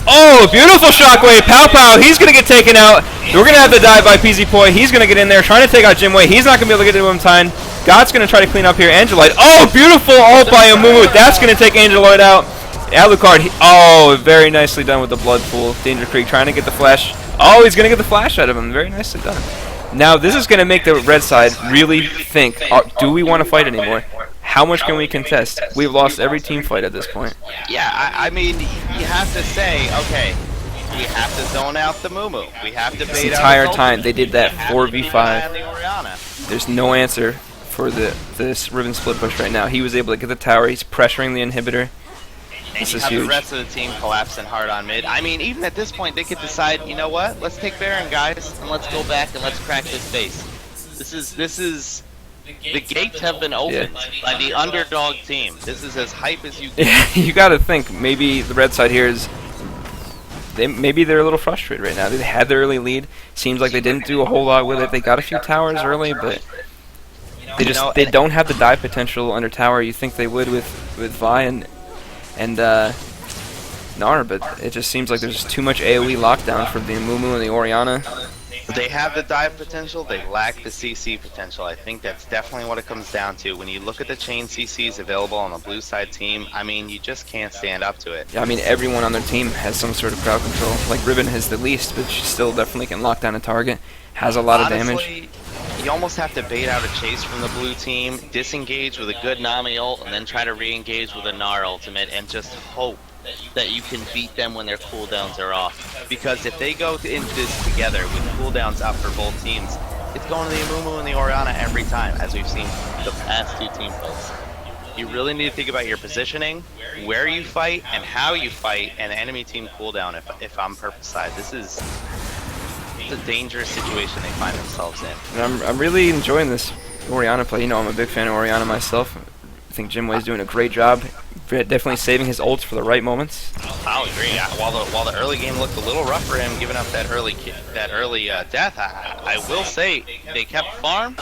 Oh, beautiful shockwave. Pow Pow. He's going to get taken out. We're going to have to dive by PZ Poi. He's going to get in there trying to take out Jimway. He's not going to be able to get to him in time. God's going to try to clean up here. Angeloid. Oh, beautiful ult by Amumu. That's going to take Angeloid out. Alucard. Oh, very nicely done with the blood pool. Danger Creek trying to get the flash. Oh, he's going to get the flash out of him. Very nicely done. Now, this is going to make the red side really think, do we want to fight anymore? How much can we contest? We've lost every team fight at this point. Yeah, I mean, you have to say, okay, we have to zone out the Mumu. We have to bait out this entire time, they did that 4v5. The There's no answer for this Riven split push right now. He was able to get the tower. He's pressuring the inhibitor. This is huge. The rest of the team collapsing hard on mid. I mean, even at this point, they could decide, you know what? Let's take Baron, guys, and let's go back and let's crack this base. This is the gates have been opened by the underdog team. This is as hype as you get. You got to think maybe the red side here is maybe they're a little frustrated right now. They had their early lead. Seems like they didn't do a whole lot with it. They got a few towers early, but they don't have the dive potential under tower. You think they would with Vi and Gnar, but it just seems like there's too much AoE lockdown for the Amumu and the Oriana. They have the dive potential, they lack the CC potential. I think that's definitely what it comes down to. When you look at the chain CCs available on the blue side team, I mean, you just can't stand up to it. Yeah, I mean, everyone on their team has some sort of crowd control. Like, Riven has the least, but she still definitely can lock down a target. Has a lot of damage. You almost have to bait out a chase from the blue team, disengage with a good Nami ult, and then try to re-engage with a Gnar ultimate, and just hope that you can beat them when their cooldowns are off. Because if they go into this together with cooldowns up for both teams, it's going to the Amumu and the Oriana every time, as we've seen the past two team fights. You really need to think about your positioning, where you fight, and how you fight, and enemy team cooldown if I'm purple side. This is a dangerous situation they find themselves in. And I'm really enjoying this Oriana play. You know, I'm a big fan of Oriana myself. I think Jimway's doing a great job. Definitely saving his ults for the right moments. I'll agree. While the early game looked a little rough for him, giving up that early death, I will say they kept farm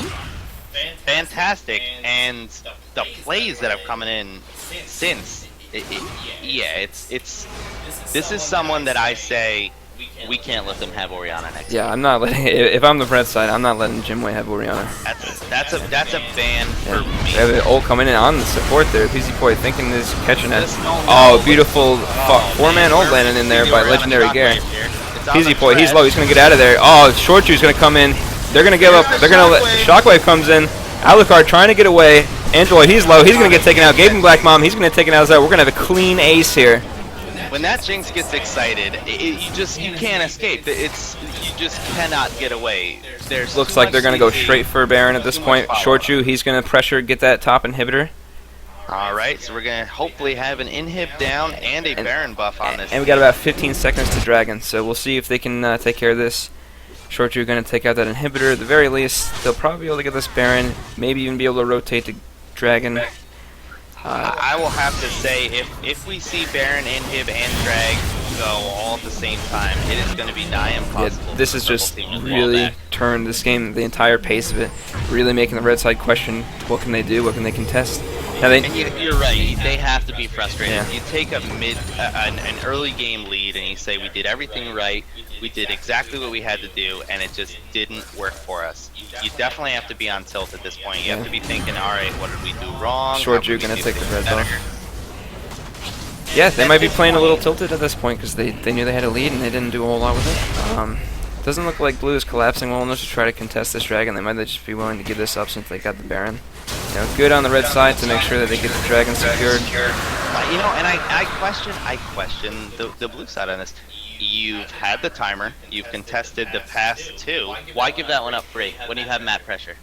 fantastic, and the plays that have come in since, this is someone that I say we can't let them have Oriana next. Yeah, I'm not letting. If I'm the red side, I'm not letting Jimway have Oriana. That's a ban for me. They have an ult coming in on the support there. PZ Boy thinking he's catching it. Oh, Oh, beautiful four-man ult landing in there by Legendary Gare. PZ Boy, he's low. He's gonna get out of there. Oh, Short Drew's gonna come in. They're gonna give up. They're gonna let Shockwave comes in. Alucard trying to get away. Angelo, he's low. He's gonna get taken out. Gaben Black Mom, he's gonna take it out. We're gonna have a clean ace here. When that Jinx gets excited, you can't escape. You just cannot get away. There's Looks like they're gonna go straight for Baron at this point. Short Drew, he's gonna pressure, get that top inhibitor. All right, so we're gonna hopefully have an inhib down and a Baron buff on this. And we got about 15 seconds to Dragon, so we'll see if they can take care of this. Short Drew gonna take out that inhibitor. At the very least, they'll probably be able to get this Baron. Maybe even be able to rotate to Dragon. I will have to say, if we see Baron, Inhib, and Drag go all at the same time, it is going to be nigh impossible. Yeah, this has just really turned this game, the entire pace of it, really making the red side question, what can they do, what can they contest? Now and you're right, they have to be frustrated. Yeah. You take an early game lead and you say we did everything right, we did exactly what we had to do, and it just didn't work for us. You definitely have to be on tilt at this point. You have to be thinking, all right, what did we do wrong? Short Drew gonna take the red buff. Yeah, they might be playing a little tilted at this point because they knew they had a lead and they didn't do a whole lot with it. Doesn't look like Blue is collapsing well enough to try to contest this Dragon. They might just be willing to give this up since they got the Baron. You know, good on the red side to make sure that they get the Dragon secured. You know, and I question the blue side on this. You've had the timer, you've contested the past two. Why give that one up free when you have map pressure?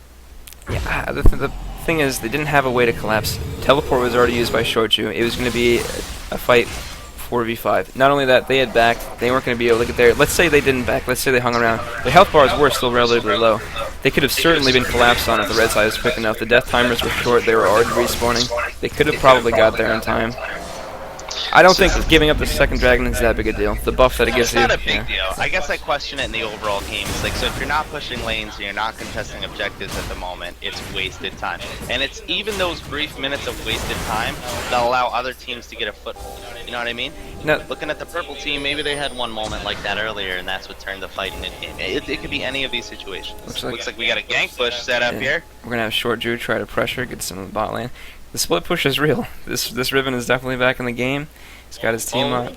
Yeah, the thing is, they didn't have a way to collapse. Teleport was already used by Short Drew. It was going to be a fight 4v5. Not only that, they had backed. They weren't going to be able to get there. Let's say they didn't back. Let's say they hung around. Their health bars were still relatively low. They could have certainly been collapsed on if the red side was quick enough. The death timers were short. They were already respawning. They could have probably got there in time. I don't think giving up the second Dragon is that big a deal. The buff that it gives you. It's not a big deal. I guess I question it in the overall game. It's like, so if you're not pushing lanes and you're not contesting objectives at the moment, it's wasted time. And it's even those brief minutes of wasted time that allow other teams to get a foothold. You know what I mean? No. Looking at the purple team, maybe they had one moment like that earlier, and that's what turned the fight into game. It could be any of these situations. Looks like we got a gank push set up here. We're gonna have Short Drew try to pressure, get some of the bot lane. The split push is real. This Riven is definitely back in the game. He's got his team on.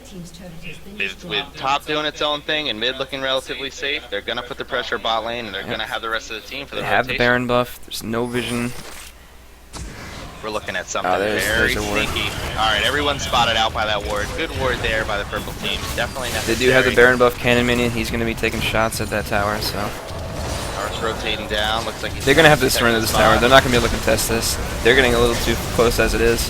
With top doing its own thing and mid looking relatively safe, they're gonna put the pressure bot lane, and they're gonna have the rest of the team for the They have rotation. the Baron buff. There's no vision. We're looking at something there's very a ward. sneaky. All right, everyone's spotted out by that ward. Good ward there by the purple team. Definitely They necessary. do have the Baron buff cannon minion. He's going to be taking shots at that tower, so Art's rotating down. Looks like he's they're going to have to surrender this tower. They're not going to be able to contest this. They're getting a little too close as it is.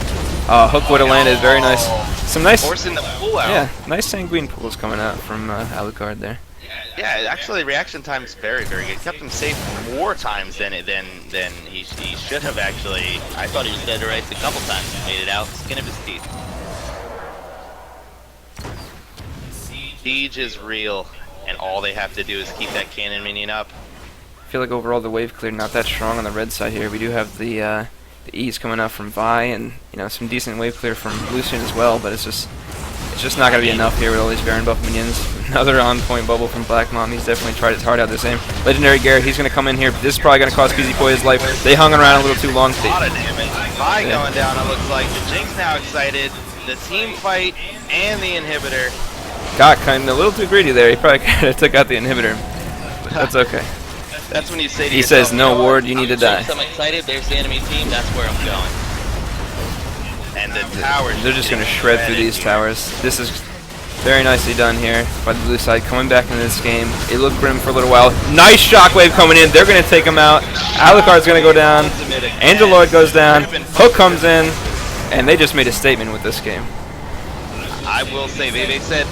Hook would have landed. Very nice. Some nice, forcing the pool out. yeah, nice sanguine pools coming out from Alucard there. Yeah, actually, reaction time is very, very good. Kept him safe more times than he should have. Actually, I thought he was dead right a couple times. He made it out, skin of his teeth. Siege is real, and all they have to do is keep that cannon minion up. I feel like overall the wave clear not that strong on the red side here. We do have the E's coming out from Vi, and some decent wave clear from Lucian as well. But it's just not going to be enough here with all these Baron buff minions. Another on-point bubble from Black Mom. He's definitely tried his heart out this aim. Legendary Garrett, he's going to come in here. This is probably going to cost PZ Boy his life. They hung around a little too long. A lot of damage. Vi going down, it looks like. The Jinx now excited. The team fight and the inhibitor. Got kind of a little too greedy there. He probably kind of took out the inhibitor. But that's okay. That's when you say to He yourself, says, no ward, you need to die. I'm excited, there's the enemy team, that's where I'm going. And the towers. They're just going to shred through these towers. This is very nicely done here by the blue side. Coming back into this game. It looked grim for a little while. Nice shockwave coming in. They're going to take him out. Alucard's going to go down. Angeloid goes down. Hook comes in. And they just made a statement with this game. I will say, they said,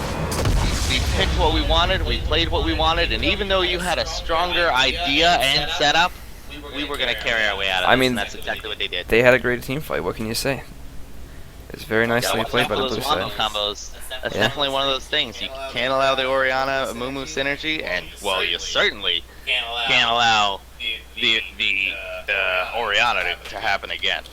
we picked what we wanted, we played what we wanted, and even though you had a stronger idea and setup, we were going to carry our way out of it. And that's exactly what they did. They had a great team fight. What can you say? It's very nicely played by the blue side. Combos. That's definitely one of those things. You can't allow the Oriana Mumu synergy, and well, you certainly can't allow the Oriana to happen again.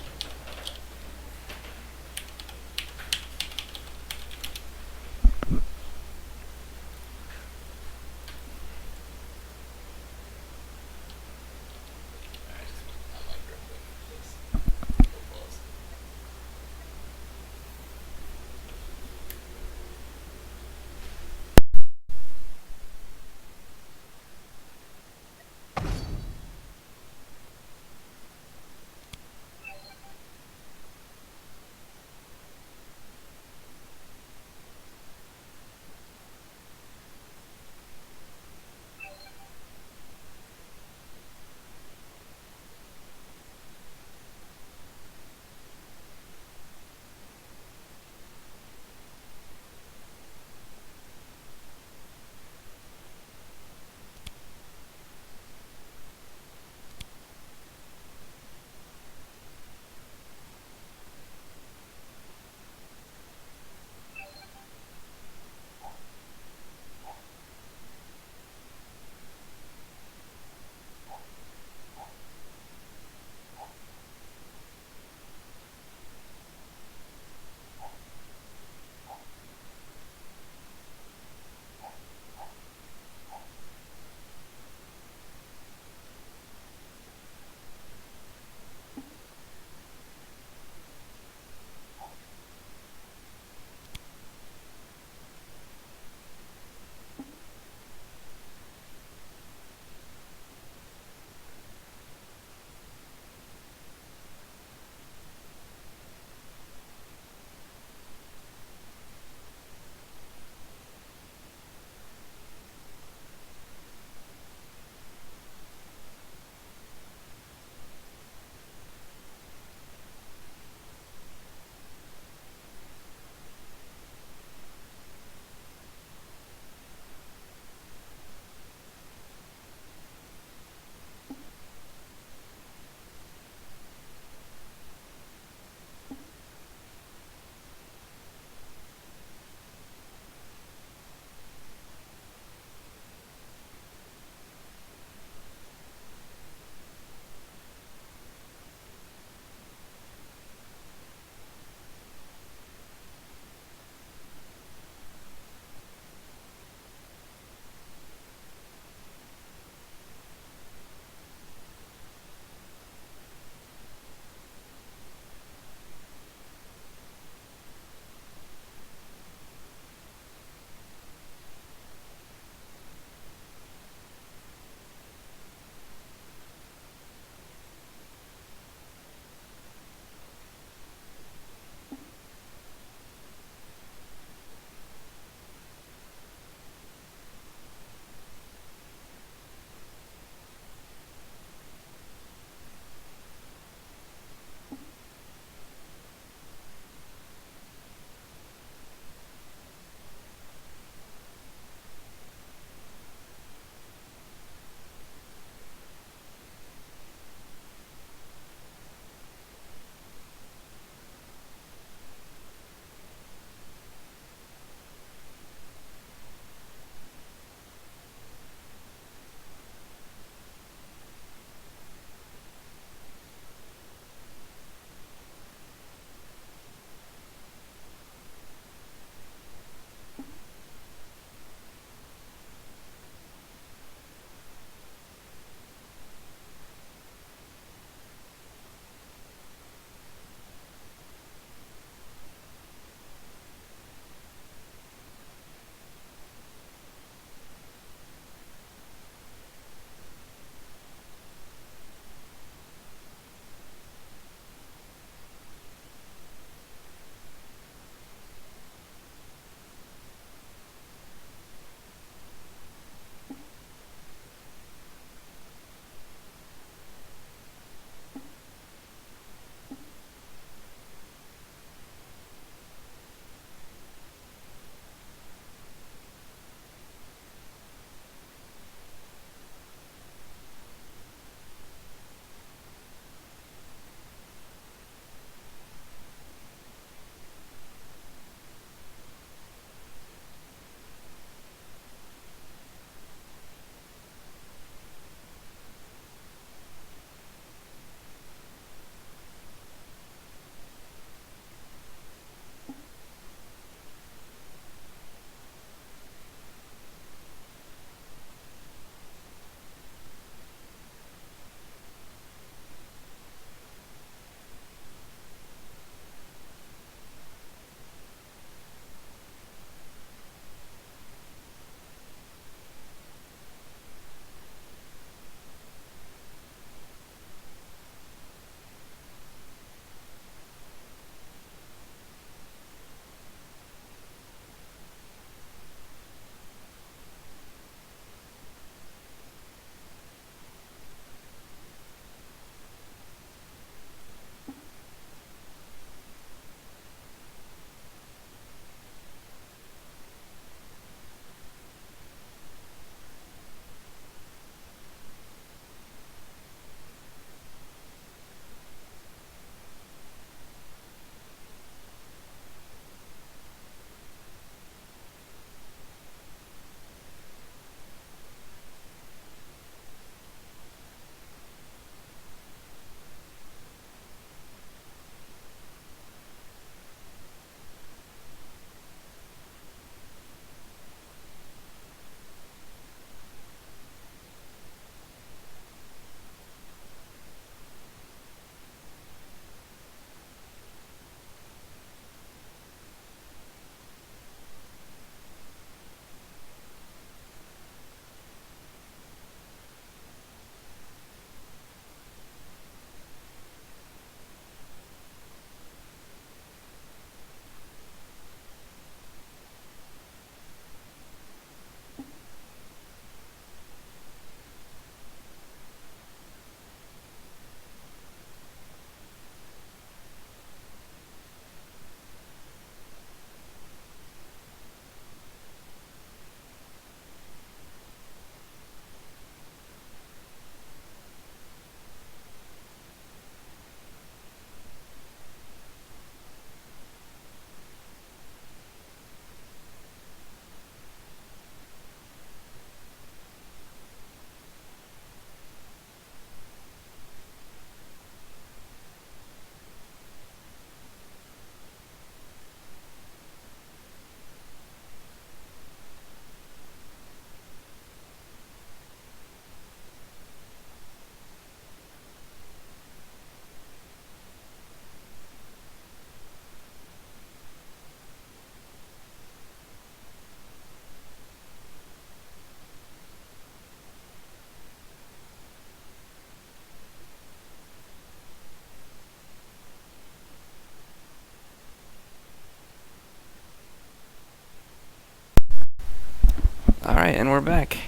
Alright, and we're back.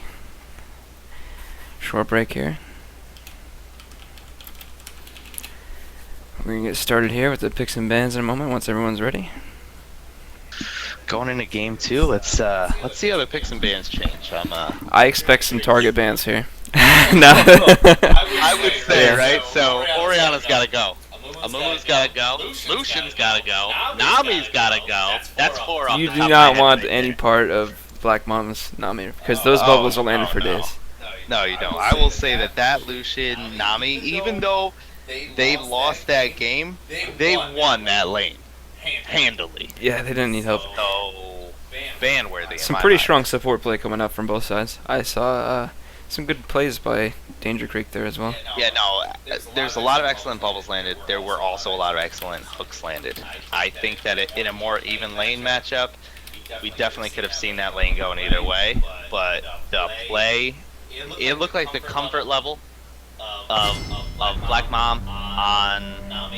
Short break here. We're gonna get started here with the picks and bans in a moment once everyone's ready. Going into game 2, let's see how the picks and bans change. I expect some target bans here. No. I would say, right? So Oriana's got to go. Amumu's got to go. Lucian's got to go. Nami's got to go. That's 4 off You the do top not of my want head right any there. part of Black Mama's Nami because those bubbles are landing for no. days. No, you don't. I will say that Lucian, Nami, even though they lost that game, they won that lane handily. Yeah, they didn't need help. So, ban worthy. Some pretty strong support play coming up from both sides. I saw some good plays by Danger Creek there as well. Yeah, no, there's a lot of excellent bubbles landed. There were also a lot of excellent hooks landed. I think that in a more even lane matchup, we definitely could have seen that lane going either way. But the play, it looked like the comfort level of Black Mom on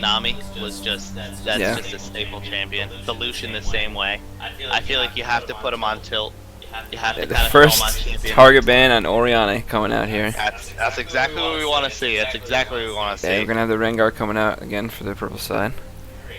Nami was just, just a staple champion. The Lucian the same way. I feel like you have to put him on tilt. You have to The kind of throw him on first champion. target ban on Oriana coming out here. That's exactly what we want to see. That's exactly what we want to see. Yeah, we're gonna have the Rengar coming out again for the purple side.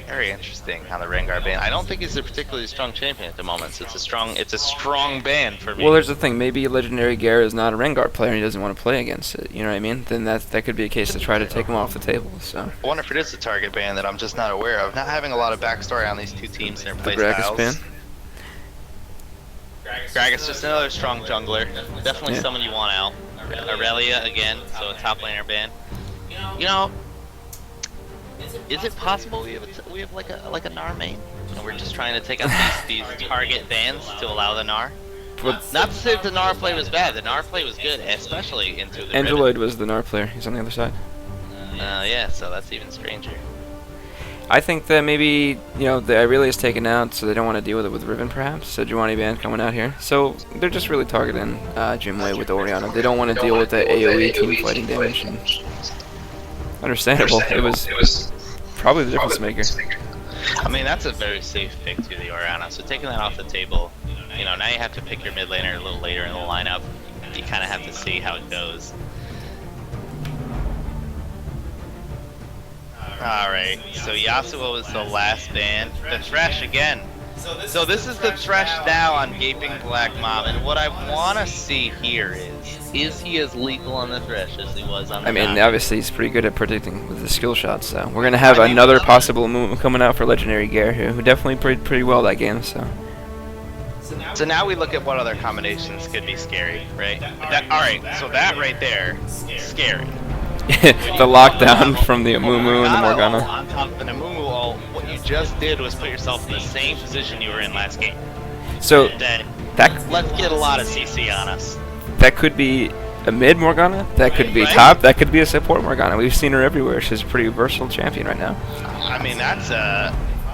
Very interesting on the Rengar ban. I don't think he's a particularly strong champion at the moment. So it's a strong ban for me. Well, there's the thing. Maybe Legendary Gare is not a Rengar player and he doesn't want to play against it. You know what I mean? Then that could be a case to try to take him off the table. So. I wonder if it is a target ban that I'm just not aware of. Not having a lot of backstory on these two teams and their play Gragas styles. ban. Gragas just another strong jungler. Definitely someone you want out. Aurelia again, so a top laner ban. You know, is it possible we have like a Gnar main, and we're just trying to take out these target bans to allow the Gnar? Not to say the Gnar play was bad. The Gnar play was good, especially into the Angeloid was the Gnar player. He's on the other side. yeah, so that's even stranger. I think that maybe, the Irelia is taken out, so they don't want to deal with it with Riven, perhaps. So Juwani Band coming out here. So they're just really targeting Jinwei with Oriana. They don't want to deal with the AoE team fighting damage. And understandable. It was probably the difference maker. I mean, that's a very safe pick to the Oriana. So taking that off the table, now you have to pick your mid laner a little later in the lineup. You kind of have to see how it goes. Alright, so Yasuo was the last ban. The Thresh again. So this is the Thresh now on Gaping Black Mom, and what I want to see here is he as lethal on the Thresh as he was on the obviously he's pretty good at predicting with the skill shots, so we're going to have another possible move coming out for Legendary Gare here, who definitely played pretty well that game, so. So now we look at what other combinations could be scary, right? Alright, so that right there, scary. The lockdown from the Amumu and the Morgana. On top of the Amumu, what you just did was put yourself in the same position you were in last game. So Let's get a lot of CC on us. That could be a mid Morgana, that could be top, that could be a support Morgana. We've seen her everywhere. She's a pretty versatile champion right now. I mean, that's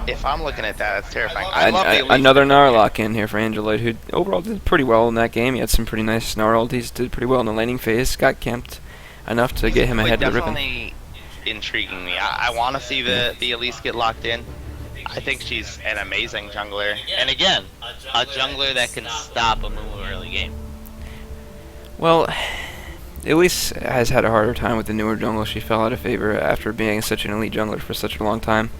if I'm looking at that, that's terrifying. I love the another Gnar lock in here for Angeloid, who overall did pretty well in that game. He had some pretty nice Gnar ultis, did pretty well in the laning phase, got camped enough to get him ahead of the ribbon. Definitely intriguing me. I want to see the Elise get locked in. I think she's an amazing jungler, and again, a jungler that can stop a Mumu early game. Well, Elise has had a harder time with the newer jungle. She fell out of favor after being such an elite jungler for such a long time.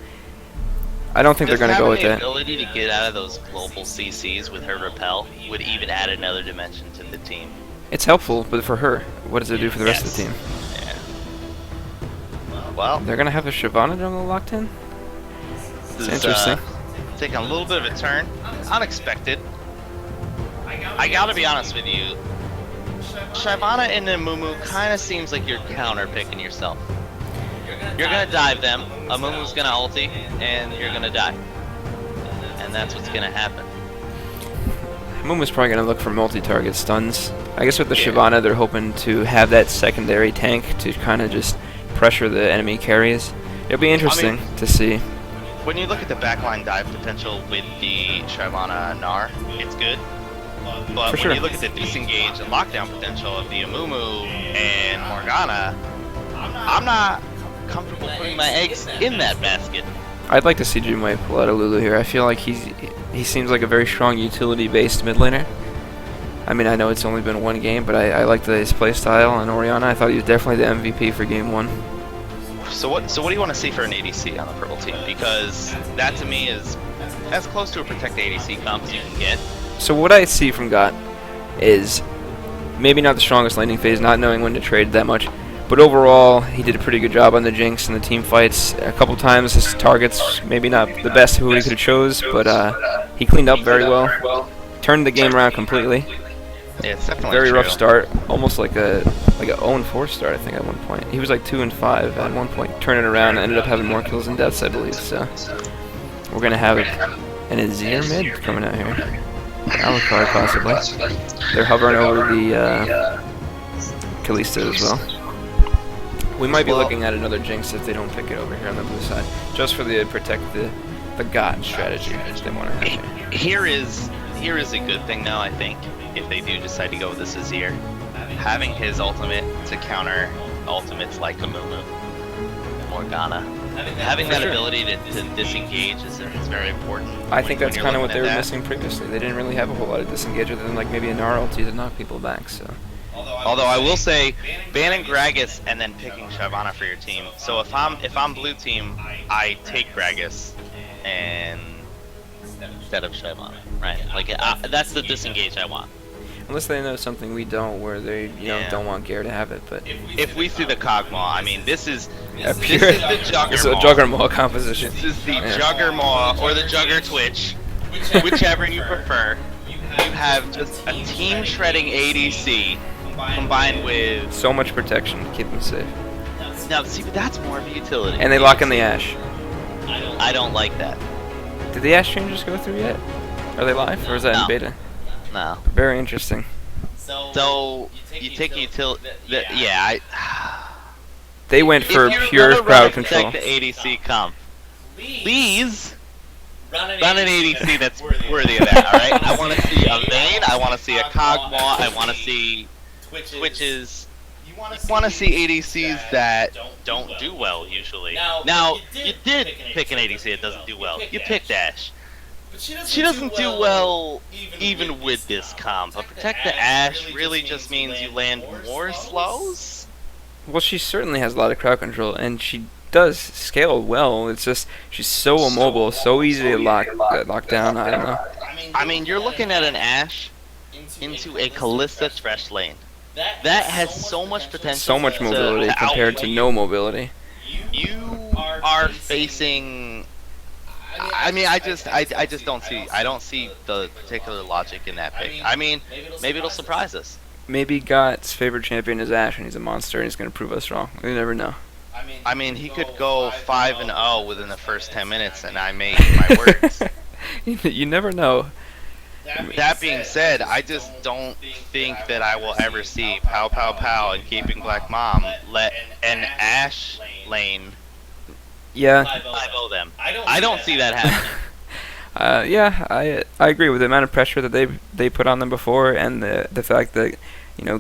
I don't think they're going to go with that. The ability to get out of those global CCs with her repel would even add another dimension to the team. It's helpful, but for her, what does it do for the rest of the team? Yeah. Well, they're going to have a Shyvana jungle locked in? It's interesting. Taking a little bit of a turn. Unexpected. I gotta be honest with you. Shyvana and Amumu kind of seems like you're counter picking yourself. You're gonna dive them, Amumu's gonna ulti, and you're gonna die. And that's what's gonna happen. Amumu's probably going to look for multi-target stuns. I guess with the Shyvana, they're hoping to have that secondary tank to kind of just pressure the enemy carries. It'll be interesting to see. When you look at the backline dive potential with the Shyvana Gnar, it's good. But when you look at the disengage and lockdown potential of the Amumu and Morgana, I'm not comfortable putting my eggs in that basket. I'd like to see Jinwei pull out a Lulu here. I feel like he seems like a very strong utility-based mid laner. I mean, I know it's only been one game, but I liked his play style on Orianna. I thought he was definitely the MVP for game 1. So what do you want to see for an ADC on the purple team? Because that to me is as close to a protect ADC comp as you can get. So what I see from Got is maybe not the strongest laning phase, not knowing when to trade that much, but overall he did a pretty good job on the Jinx and the team fights. A couple times his targets maybe not the best who he could have chose, but he cleaned up very well, turned the game around completely. Yeah, it's definitely Very true. rough start, almost like a 0-4 start I think at one point. He was like 2-5 at one point, turned it around and ended up having more kills than deaths I believe. So we're gonna have an Azir mid coming out here. Alucard possibly. They're hovering over the Kalista as well. We might be looking at another Jinx if they don't pick it over here on the blue side, just for the protect the God strategy they want to have here. Here is a good thing though, I think, if they do decide to go with this Azir. Having his ultimate to counter ultimates like Amumu, Morgana. Having that ability to disengage is very important. I think that's kind of what they were missing previously. They didn't really have a whole lot of disengage other than like maybe a Gnar ulti to knock people back. So. Although I will say, banning Gragas and then picking Shyvana for your team. So if I'm blue team, I take Gragas and instead of Shyvana, right? Like that's the disengage I want. Unless they know something we don't, where they don't want Gare to have it. But if we see the Kog'Maw, I mean this is the Juggermaw. This is a Juggermaw composition. This is the Juggermaw or the Jugger Twitch, whichever you prefer. You have just a team shredding ADC combined with so much protection to keep them safe. Now see, but that's more of a utility. And they lock in the Ashe. I don't like that. Did the Ashe changes go through yet? Are they live or is that in beta? No. Very interesting. So you take utility. Yeah, they went for pure crowd control. The ADC comp. Please run an ADC that's worthy of that. All right. I want to see a Vayne. I want to see a Kog'Maw. I want to see Twitches. You want to see ADCs that don't do well usually. Now you did pick an ADC that doesn't do well. You picked Ashe. She doesn't do well even with this comp. But protect the Ashe really just means you land more slows? Well, she certainly has a lot of crowd control, and she does scale well. It's just she's so immobile, so easy to lock down. I don't know. I mean, you're looking at an Ashe into a Kalista Thresh lane. That has so much potential. So much mobility compared to no mobility. You are facing... I mean, I just don't see. I don't see the particular logic in that pick. I mean, maybe it'll surprise us. Maybe Got's favorite champion is Ashe, and he's a monster, and he's going to prove us wrong. We never know. I mean, he could go 5-0 within the first 10 minutes, and I may eat my words. You never know. That being said, I just don't think that I will ever see Pow Pow Pow and Keeping Black Mom let an Ashe lane. Yeah. 5-0 them. I don't see that happening. Yeah, I agree with the amount of pressure that they put on them before, and the fact that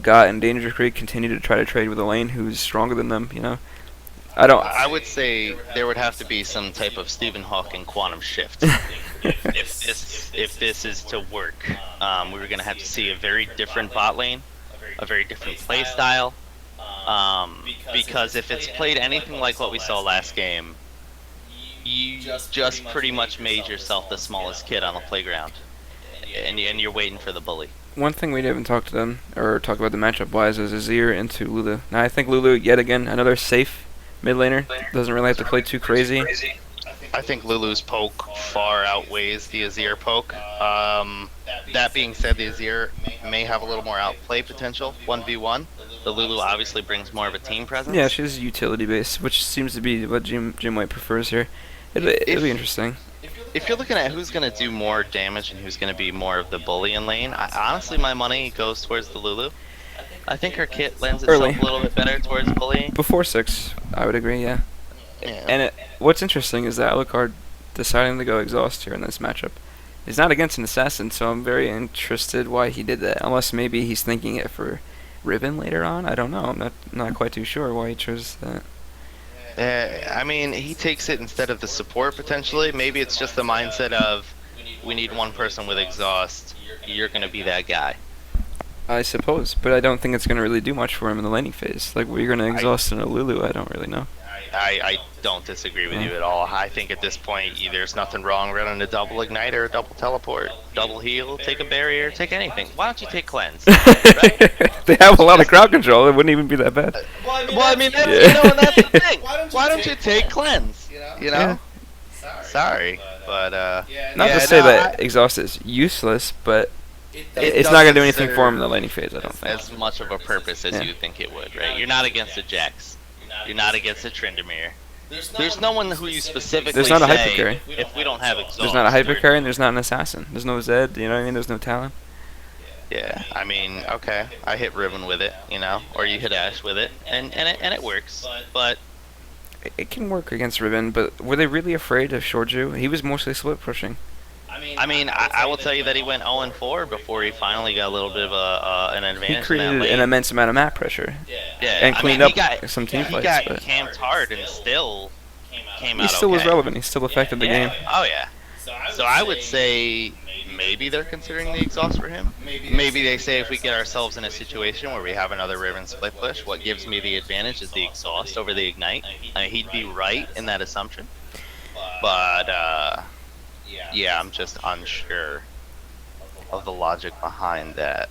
Got and Danger Creek continue to try to trade with a lane who's stronger than them. I would say there would have to be some type of Stephen Hawking quantum shift if this is to work. We were gonna have to see a very different bot lane, a very different play style. Because if it's played anything like what we saw last game, you just pretty much made yourself the smallest kid on the playground, and you're waiting for the bully. One thing we haven't talked about the matchup wise is Azir into Lulu. Now I think Lulu yet again another safe mid laner, doesn't really have to play too crazy. I think Lulu's poke far outweighs the Azir poke. That being said, the Azir may have a little more outplay potential, 1v1. The Lulu obviously brings more of a team presence. Yeah, she's utility based, which seems to be what Jim White prefers here. It'll be interesting. If you're looking at who's going to do more damage and who's going to be more of the bully in lane, honestly my money goes towards the Lulu. I think her kit lends itself a little bit better towards bullying. Before 6, I would agree, yeah. And what's interesting is that Alucard deciding to go exhaust here in this matchup. He's not against an assassin, so I'm very interested why he did that. Unless maybe he's thinking it for Riven later on. I don't know. I'm not quite too sure why he chose that. I mean, he takes it instead of the support potentially. Maybe it's just the mindset of we need one person with exhaust. You're going to be that guy. I suppose, but I don't think it's going to really do much for him in the laning phase. Like, we're going to exhaust in a Lulu, I don't really know. I don't disagree with you at all. I think at this point, there's nothing wrong running a double ignite or a double teleport, double heal, take a barrier, take anything. Why don't you take cleanse? Right? They have a lot of crowd control. It wouldn't even be that bad. Well, I mean, that's, that's the thing. Why don't you take cleanse? You know? Yeah. Sorry, but Not to say that exhaust is useless, but it's not going to do anything for him in the laning phase, I don't think. as much of a purpose as you think it would, right? You're not against a Jax. You're not against a Tryndamere. There's no one who you specifically There's not a say, hypercarry. if we don't have exhaust. There's not a hypercarry and there's not an assassin. There's no Zed, you know what I mean? There's no Talon. Yeah, I mean, okay, I hit Riven with it, or you hit Ashe with it, and it works. But It can work against Riven, but were they really afraid of Shorju? He was mostly split pushing. I mean, I will tell you that he went 0-4 before he finally got a little bit of an advantage. He in that created lane. an immense amount of map pressure. Yeah, and cleaned up some team He fights. got But camped hard and still came out he still was okay. relevant. He still affected the game. Oh yeah. So I would say maybe they're considering the exhaust for him. Maybe they say if we get ourselves in a situation where we have another Riven split push, what gives me the advantage is the exhaust over the ignite. He'd be right in that assumption. But yeah, I'm just unsure of the logic behind that.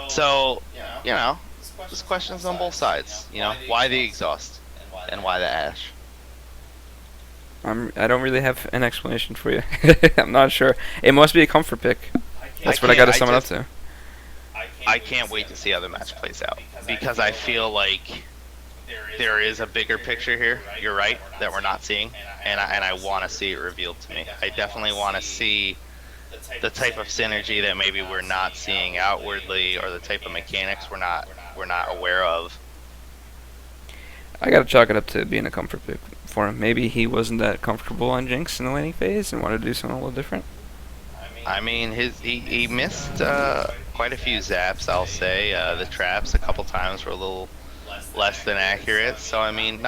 So, there's questions on both sides. Why the exhaust and why the Ashe? I don't really have an explanation for you. I'm not sure. It must be a comfort pick. That's what I got to sum it up to. I can't wait to see how the match plays out because I feel like there is a bigger picture here. You're right that we're not seeing, and I want to see it revealed to me. I definitely want to see the type of synergy that maybe we're not seeing outwardly, or the type of mechanics we're not aware of. I got to chalk it up to being a comfort pick for him. Maybe he wasn't that comfortable on Jinx in the laning phase and wanted to do something a little different. I mean, he missed quite a few zaps, I'll say. The traps a couple times were a little less than accurate. So I mean,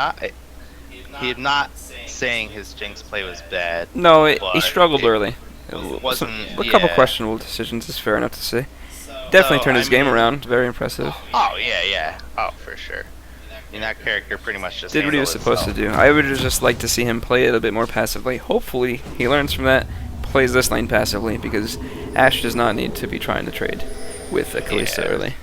he's not saying his Jinx play was bad. No, he struggled early. Wasn't A couple questionable decisions is fair enough to say. Definitely turned his game around. Very impressive. Oh yeah. Oh, for sure. I mean, that character pretty much just Did what he was supposed to do. I would just like to see him play it a bit more passively. Hopefully, he learns from that, plays this lane passively, because Ashe does not need to be trying to trade with a Kalista early.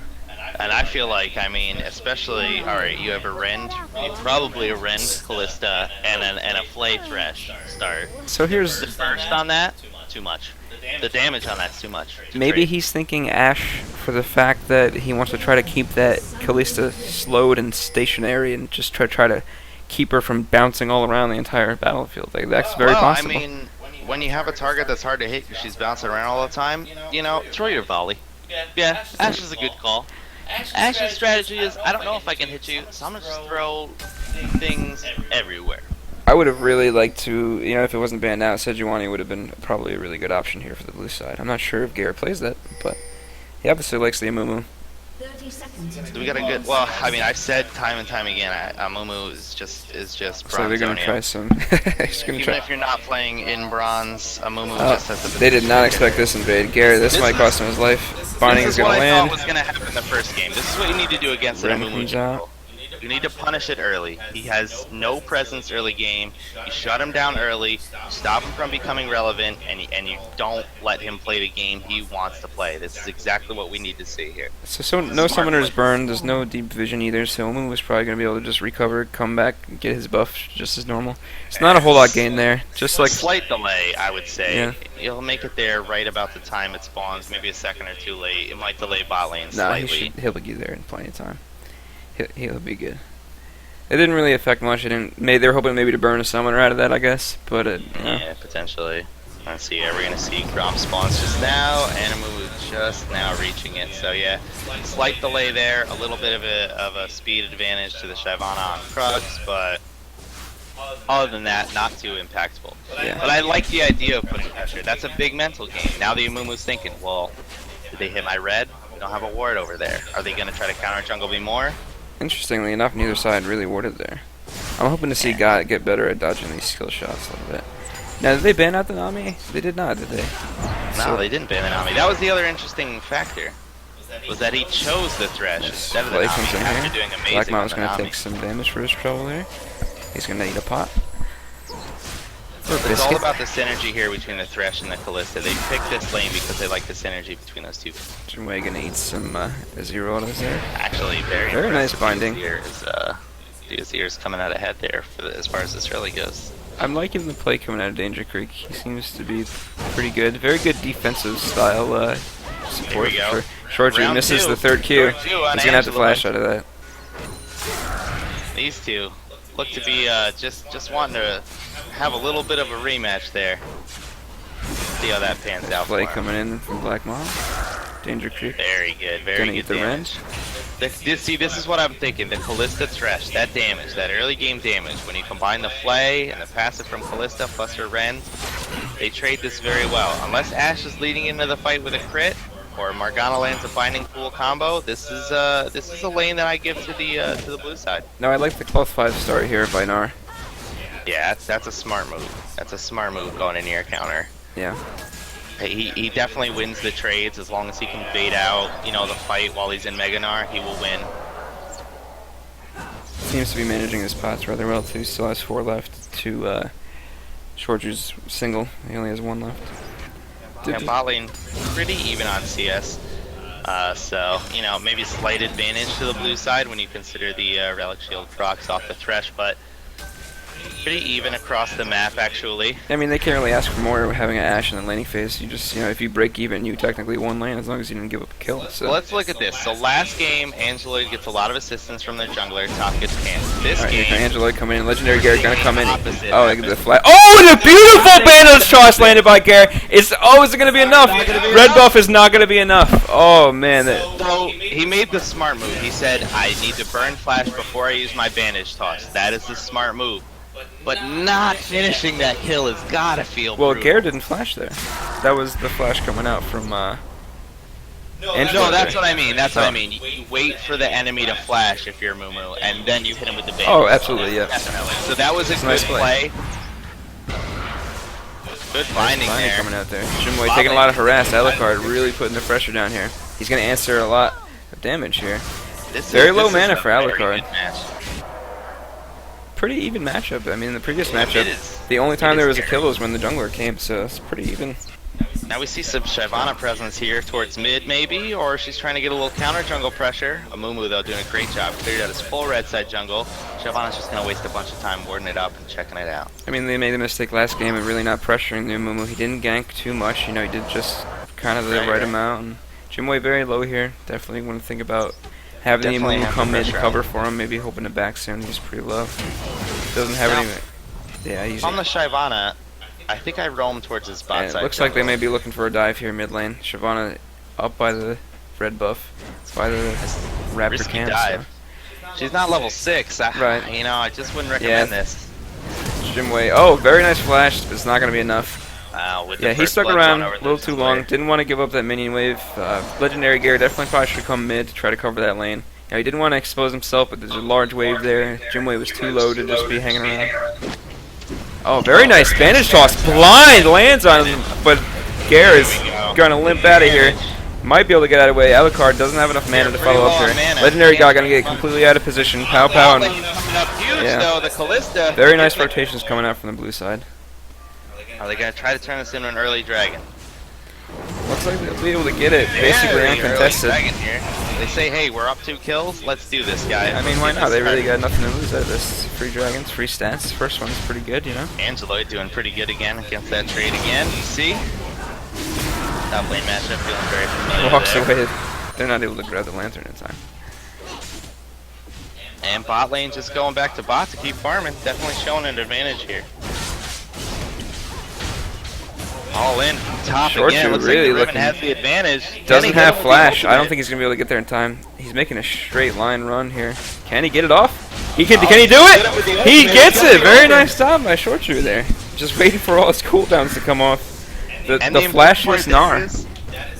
And I feel like, I mean, especially, alright, you have a Rend, probably a Rend, Kalista, and a Flay Thresh start. So here's The burst on that, too much. The damage on that's too much. maybe he's thinking Ashe for the fact that he wants to try to keep that Kalista slowed and stationary and just try to keep her from bouncing all around the entire battlefield. Like, that's very possible. I mean, when you have a target that's hard to hit because she's bouncing around all the time, throw your volley. Yeah, Ashe is a good call. Ashe's strategy is, I don't know if I can hit you, so I'm going to just throw things everywhere. I would have really liked to, if it wasn't banned out, Sejuani would have been probably a really good option here for the blue side. I'm not sure if Garrett plays that, but he obviously likes the Amumu. 30 seconds. We got a good, well, I mean, I've said time and time again, Amumu is just So they're going to try some. Even if you're not playing in bronze, Amumu just has the They did not expect this invade. Garrett, this might cost him his life. Binding is going to land. This is what I thought was going to happen in the first game. This is what you need to do against an Ren Amumu comes out. jungle. You need to punish it early. He has no presence early game. You shut him down early, you stop him from becoming relevant, and you don't let him play the game he wants to play. This is exactly what we need to see here. So no summoner's burned, there's no deep vision either, so Amumu was probably going to be able to just recover, come back, and get his buff just as normal. It's not a whole lot gained there, just like... Slight delay, I would say. Yeah. He'll make it there right about the time it spawns, maybe a second or two late. It might delay bot lane Nah, slightly. he'll be there in plenty of time. He'll be good. It didn't really affect much. They were hoping maybe to burn a summoner out of that, I guess. But Yeah, potentially. Let's see. We're gonna see Grom spawns just now, Animu just now reaching it. So yeah, slight delay there. A little bit of a speed advantage to the Shyvana on Krugs, but other than that, not too impactful. Yeah. But I like the idea of putting pressure. That's a big mental game. Now the Amumu's thinking, well, did they hit my red? We don't have a ward over there. Are they gonna try to counter jungle me more? Interestingly enough, neither side really warded there. I'm hoping to see God get better at dodging these skill shots a little bit. Now, did they ban out the Nami? They did not, did they? No, they didn't ban the Nami. That was the other interesting factor. Was that he chose the Thresh instead of the Play Nami comes in after here. doing amazing Black on Mom's the gonna Nami. take some damage for his trouble there. He's gonna eat a pot. For a It's all biscuit. about the synergy here between the Thresh and the Kalista. They picked this lane because they like the synergy between those two. Jinwei gonna eat some zero autos there. Actually, very nice impressive. binding. Ears coming out ahead there for as far as this rally goes. I'm liking the play coming out of Danger Creek. He seems to be pretty good. Very good defensive style support. Here we go. For Short Drew Round misses two. the third Q. Short two on He's gonna have to Angela. flash out of that. These two look to be just wanting to have a little bit of a rematch there. See how that pans out for Play 'em. coming in from Black Mom. Danger Creek. Very good, very Gonna good eat the damage. See, this is what I'm thinking. The Kalista Thresh, that damage, that early game damage, when you combine the Flay and the passive from Kalista plus her Ren, they trade this very well. Unless Ashe is leading into the fight with a crit, or Morgana lands a Binding Pool combo, this is a lane that I give to the blue side. No, I like the cloth 5 start here by Gnar. Yeah, that's a smart move. That's a smart move going in your counter. Yeah. He definitely wins the trades as long as he can bait out, the fight while he's in Mega Gnar. He will win. Seems to be managing his pots rather well too. Still has 4 left to Short Drew's single. He only has 1 left. Yeah, bot lane pretty even on CS. So, maybe slight advantage to the blue side when you consider the Relic Shield procs off the Thresh, but pretty even across the map, actually. I mean, they can't really ask for more having an Ashe in the laning phase. You just, if you break even, you technically won lane as long as you didn't give up a kill. So Well, let's look at this. So last game, Angela gets a lot of assistance from their jungler. Top gets canned. This Alright, game, Angela coming in. Legendary Garrett gonna come in. Opposite Oh, happens. the flag. Oh, and a beautiful Bandage Toss landed by Garrett. Is it gonna be enough? Red buff is not gonna be enough. Oh man, So he made the smart move. He said, I need to burn flash before I use my bandage toss. That is the smart move. But not finishing that kill has gotta feel well, brutal. Garrett didn't flash there. That was the flash coming out from Angela. No, that's there. what I mean. That's what Oh. I mean. You wait for the enemy to flash if you're Mumu, and then you hit him with the bandage. Oh, absolutely, yeah. Definitely. So that was a It's a good nice play. Good finding Finally there. coming out there. Jinwei taking a lot of harass. Alucard really putting the pressure down here. He's gonna answer a lot of damage here. Very low mana for Alucard. Pretty even matchup. I mean, in the previous matchup, the only time there was a kill was when the jungler came, so it's pretty even. Now we see some Shyvana presence here towards mid, maybe, or she's trying to get a little counter jungle pressure. Amumu, though, doing a great job. Cleared out his full red side jungle. Shyvana's just going to waste a bunch of time warding it up and checking it out. I mean, they made the mistake last game of really not pressuring the Amumu. He didn't gank too much. He did just kind of the right amount. And Jinwei very low here. Definitely want to think about having the Definitely Amumu have come the in to pressure cover for him. Maybe hoping to back soon. He's pretty low. Doesn't have Now, any. Yeah, he's. On the Shyvana, I think I roam towards his bot And side. it looks like they may be looking for a dive here mid lane. Shyvana up by the red buff, by the raptor Risky camp. dive. She's not level 6. Right. I just wouldn't recommend Yeah. this. Jinwei. Oh, very nice flash, but it's not going to be enough. With the Yeah, he first stuck blood around going a over little the too long. player. Didn't want to give up that minion wave. Legendary Garrett definitely probably should come mid to try to cover that lane. He didn't want to expose himself, but there's a large wave there. Jinwei was too low to just be hanging around. Oh, very nice bandage toss. Blind lands on him, but Garrett is going to limp out of here. Might be able to get out of the way. Alucard doesn't have enough mana to follow up here. Legendary God going to get completely out of position. Pow pow. Bot lane coming up huge, Yeah. though. The Kalista. Very nice rotations coming out from the blue side. Are they going to try to turn this into an early dragon? Looks like they'll be able to get it basically Very uncontested. early dragon here. They say, hey, we're up 2 kills. Let's do this, guys. I mean, why not? They really got nothing to lose out of this. Free dragons, free stats. First one's pretty good, Angeloid doing pretty good again against that trade again. You see? Top lane matchup feeling very familiar Walks there. away. They're not able to grab the lantern in time. And bot lane just going back to bot to keep farming. Definitely showing an advantage here. All in from top Short again. Drew Looks really like the Riven looking- has the advantage. Can Doesn't he hit have him with the flash. I don't ultimate? think he's gonna be able to get there in time. He's making a straight line run here. Can he get it off? Can he do it? He gets it. Very nice job by Short Drew there. Just waiting for all his cooldowns to come off. The And flashless Gnar.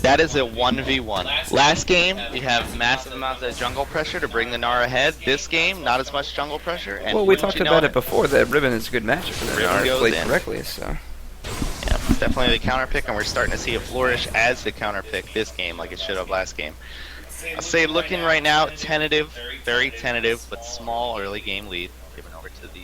That is a 1v1. Last game, you have massive amounts of jungle pressure to bring the Gnar ahead. This game, not as much jungle pressure. And Well, we wouldn't talked you know about it before. That Riven is a good matchup for that Riven Gnar goes played in. correctly. So Yeah, It's definitely the counter pick, and we're starting to see it flourish as the counter pick this game, like it should have last game. I'll say looking right now, tentative, very tentative, but small early game lead. Given over to the.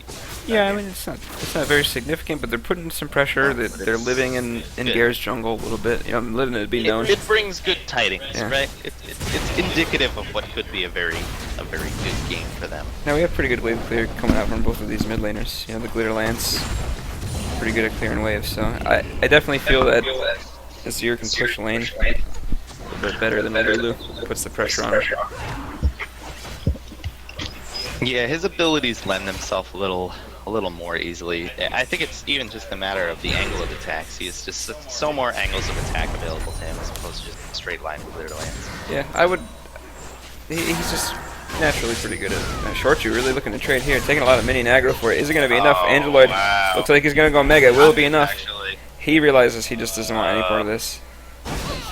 Yeah, I mean it's not very significant, but they're putting some pressure. They're living in Gare's jungle a little bit. You know, letting it be known. It brings good tidings, Yeah. right? It's indicative of what could be a very good game for them. Now we have pretty good wave clear coming out from both of these mid laners. You know, the Glitter Lance, pretty good at clearing waves. So I definitely feel that Azir can push lane a bit better than Lulu. Puts the pressure on him. Yeah, his abilities lend themselves a little more easily. I think it's even just a matter of the angle of attacks. He has just so more angles of attack available to him as opposed to just a straight line with Glitter Lance. Yeah, I would. He's just naturally pretty good at short. You really looking to trade here, taking a lot of minion aggro for it. Is it going to be enough? Angeloid looks like he's going to go mega. Will it be enough? Actually, He realizes he just doesn't want any part of this.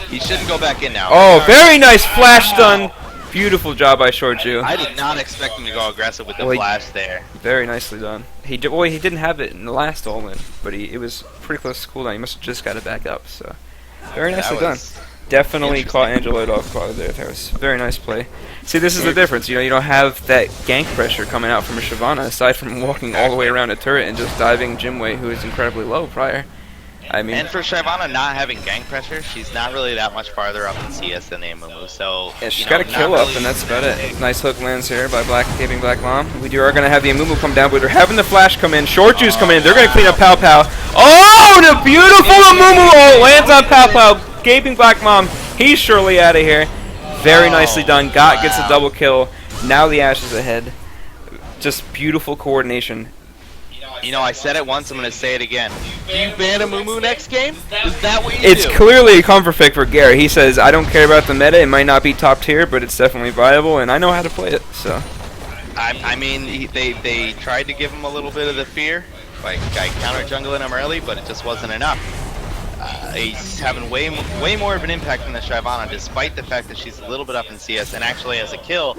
he shouldn't go back in now. Oh, very nice flash stun. Beautiful job by Shortju. I did not expect him to go aggressive with the Well, flash there. Very nicely done. He didn't have it in the last all-in, but it was pretty close to cooldown. He must have just got it back up. So very nicely done. Definitely caught Angeloid off guard there. That was a very nice play. See, this is the difference. You know, you don't have that gank pressure coming out from a Shyvana, aside from walking all the way around a turret and just diving Jimwei, who is incredibly low prior. I mean, And for Shyvana not having gank pressure, she's not really that much farther up in CS than Amumu, so... yeah, she's you know, got a kill not up, really and that's about it. Nice hook lands here by Gaping Black Mom. We are going to have the Amumu come down, but they're having the flash come in. Short Juice come in. They're going to clean up Pow Pow. Oh, the beautiful Amumu ult lands on Pow Pow. Gaping Black Mom, he's surely out of here. Very nicely done. Got gets a double kill. Now the Ashe is ahead. Just beautiful coordination. You know, I said it once, I'm going to say it again. Do you ban Amumu next game? Is that what you It's do? clearly a comfort pick for Gare. He says, I don't care about the meta. It might not be top tier, but it's definitely viable, and I know how to play it. So, I mean, they tried to give him a little bit of the fear by counter jungling him early, but it just wasn't enough. He's having way more of an impact than the Shyvana, despite the fact that she's a little bit up in CS, and actually as a kill,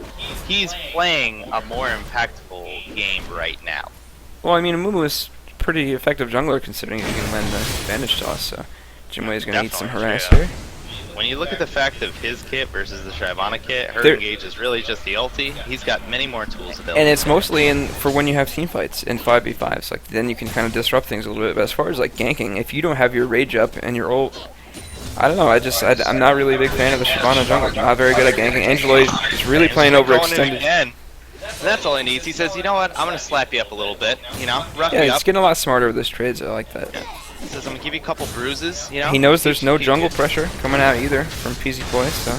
he's playing a more impactful game right now. well, I mean, Amumu is pretty effective jungler considering he can lend the advantage to us. So, Jimwei is going to eat some Definitely, harass straight here. When you look at the fact of his kit versus the Shyvana kit, her There- engage is really just the ulti. He's got many more tools available. And it's mostly in for when you have team fights in 5v5s. Like then you can kind of disrupt things a little bit. But as far as like ganking, if you don't have your rage up and your ult, I don't know. I'm not really a big fan of the Shyvana jungle. Not very good at ganking. Angeloid is really playing overextended. Again. And that's all he needs. He says, you know what, I'm going to slap you up a little bit, you know, rough Yeah, you he's up. getting a lot smarter with his trades. I like that. He says, I'm going to give you a couple bruises, you know. He knows there's no He jungle just- pressure coming out either from PZ Boy. So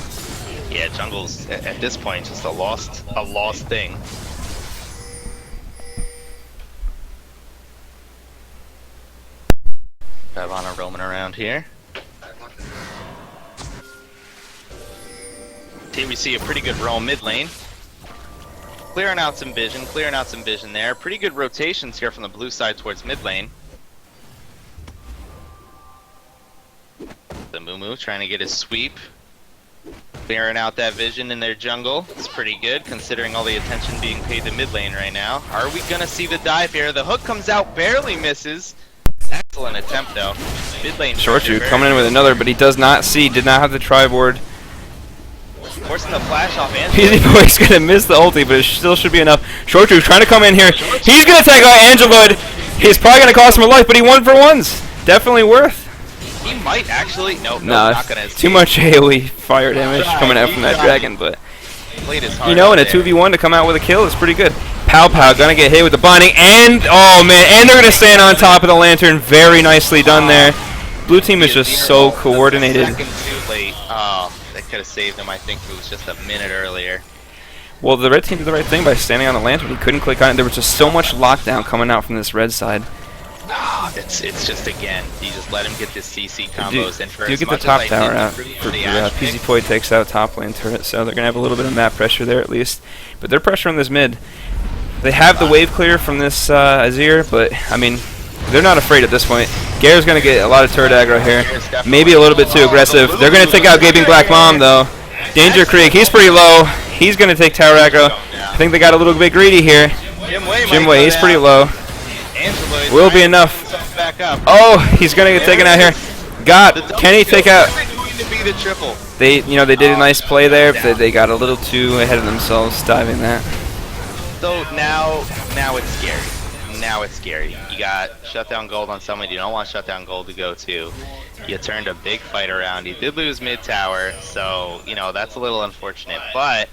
Yeah, jungle's, at this point, just a lost thing. Shyvana roaming around here. Here we see a pretty good roam mid lane. Clearing out some vision there. Pretty good rotations here from the blue side towards mid lane. The Mumu trying to get his sweep. Clearing out that vision in their jungle. It's pretty good considering all the attention being paid to mid lane right now. Are we gonna see the dive here? The hook comes out, barely misses. Excellent attempt though. Mid lane. Shortju coming in with another, but he did not have the tri-board. Forcing the flash off PZ Angelo. Boy's gonna miss the ulti, but it still should be enough. Shortju trying to come in here. He's gonna take out Angeloid. He's probably gonna cost him a life, but he won for ones. Definitely worth. He might actually. Nope, No, not gonna. too much AoE fire damage coming out from that dragon, but Played his heart you know, out in a there. 2v1 to come out with a kill is pretty good. Pow Pow gonna get hit with the binding, and oh man, and they're gonna stand on top of the lantern. Very nicely done there. Blue team is just so coordinated. Second too late. Oh, that could have saved him. I think if it was just a minute earlier. Well, the red team did the right thing by standing on the lantern. He couldn't click on it. There was just so much lockdown coming out from this red side. It's just again, you just let him get this CC Do combos, and for you as get the much top as I tower didn't out approve for the PZ Ashe Poi takes out top lane turret, so they're gonna have a little bit of map pressure there at least. But they're pressuring this mid. They have the wave clear from this Azir, but I mean, they're not afraid at this point. Gare's gonna get a lot of turret aggro here, maybe a little bit too aggressive. They're gonna take out Gaping Black Mom though. Danger Creek, he's pretty low. He's gonna take tower aggro. I think they got a little bit greedy here. Jimwei, he's pretty low. Angelo Will be enough. back up. Oh, he's gonna get taken out here. Kenny take out. Going to be the triple. They did a nice play there. But they got a little too ahead of themselves diving that. So now it's scary. Now it's scary. You got shutdown gold on someone you don't want shutdown gold to go to. You turned a big fight around. You did lose mid tower, so that's a little unfortunate. But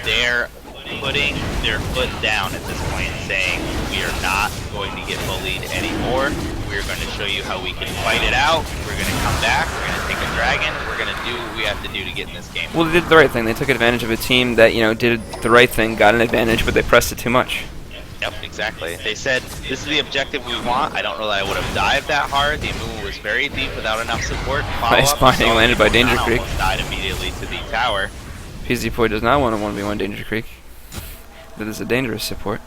they're putting their foot down at this point, saying we are not going to get bullied anymore. We're going to show you how we can fight it out. We're going to come back. We're going to take a dragon. We're going to do what we have to do to get in this game. Well, they did the right thing. They took advantage of a team that did the right thing, got an advantage, but they pressed it too much. Yep, exactly. They said, this is the objective we want. I don't know that I would have dived that hard. The Amumu was very deep without enough support. Nice binding landed by Danger Creek. Died immediately to the tower. PZ Boy does not want to 1v1 Danger Creek. That is a dangerous support.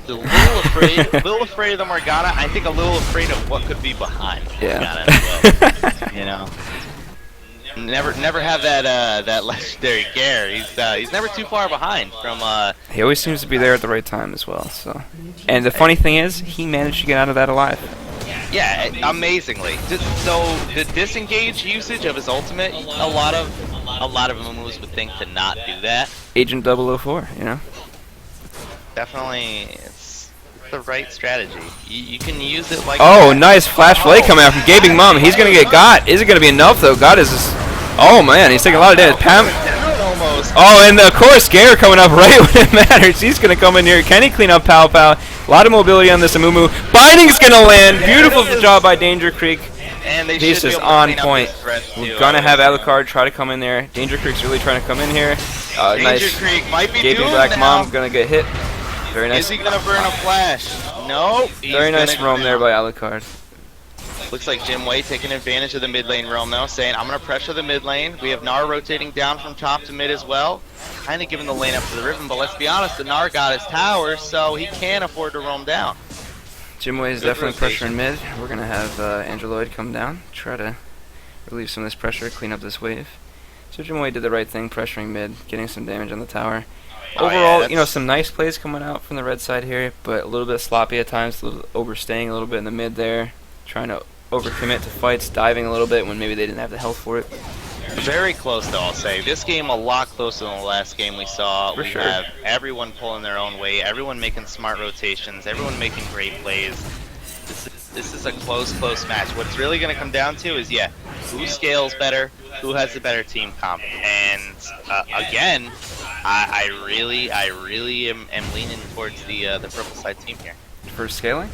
A little afraid of the Morgana. I think a little afraid of what could be behind the Morgana as well. Never have that legendary Gare. He's never too far behind from. He always seems to be there at the right time as well. So, and the funny thing is, he managed to get out of that alive. Yeah, amazingly. So the disengage usage of his ultimate, a lot of Amumus would think to not do that. Agent 004, Definitely, it's the right strategy. You can use it like. Oh, nice flash play coming out from Gaping Mom. He's gonna get got. Is it gonna be enough though? God is just. Oh man, he's taking a lot of damage. Pam. Almost. Oh, and of course, Gare coming up right when it matters. He's gonna come in here. Can he clean up Pow Pow? A lot of mobility on this Amumu. Binding's gonna land. Beautiful job by Danger Creek. And they This is on point. We're gonna have Alucard try to come in there. Danger Creek's really trying to come in here. Nice. Creek might be Gaping doomed Black now. Mom's gonna get hit. Very nice. Is he gonna burn a flash? No. Very nice roam there by Alucard. Looks like Jim Way taking advantage of the mid lane roam though, saying I'm gonna pressure the mid lane. We have Gnar rotating down from top to mid as well. Kinda giving the lane up to the Riven, but let's be honest, the Gnar got his tower, so he can't afford to roam down. Jimway is definitely pressuring mid. We're gonna have Angeloid come down, try to relieve some of this pressure, clean up this wave. So Jimway did the right thing, pressuring mid, getting some damage on the tower. Overall, some nice plays coming out from the red side here, but a little bit sloppy at times, a little overstaying a little bit in the mid there, trying to overcommit to fights, diving a little bit when maybe they didn't have the health for it. Very close though, I'll say. This game a lot closer than the last game we saw. For sure. Have everyone pulling their own weight, everyone making smart rotations, everyone making great plays. This is a close make. What it's really going to come down to is, who scales better, who has the better team comp. And again, I really am leaning towards the purple side team here. For scaling?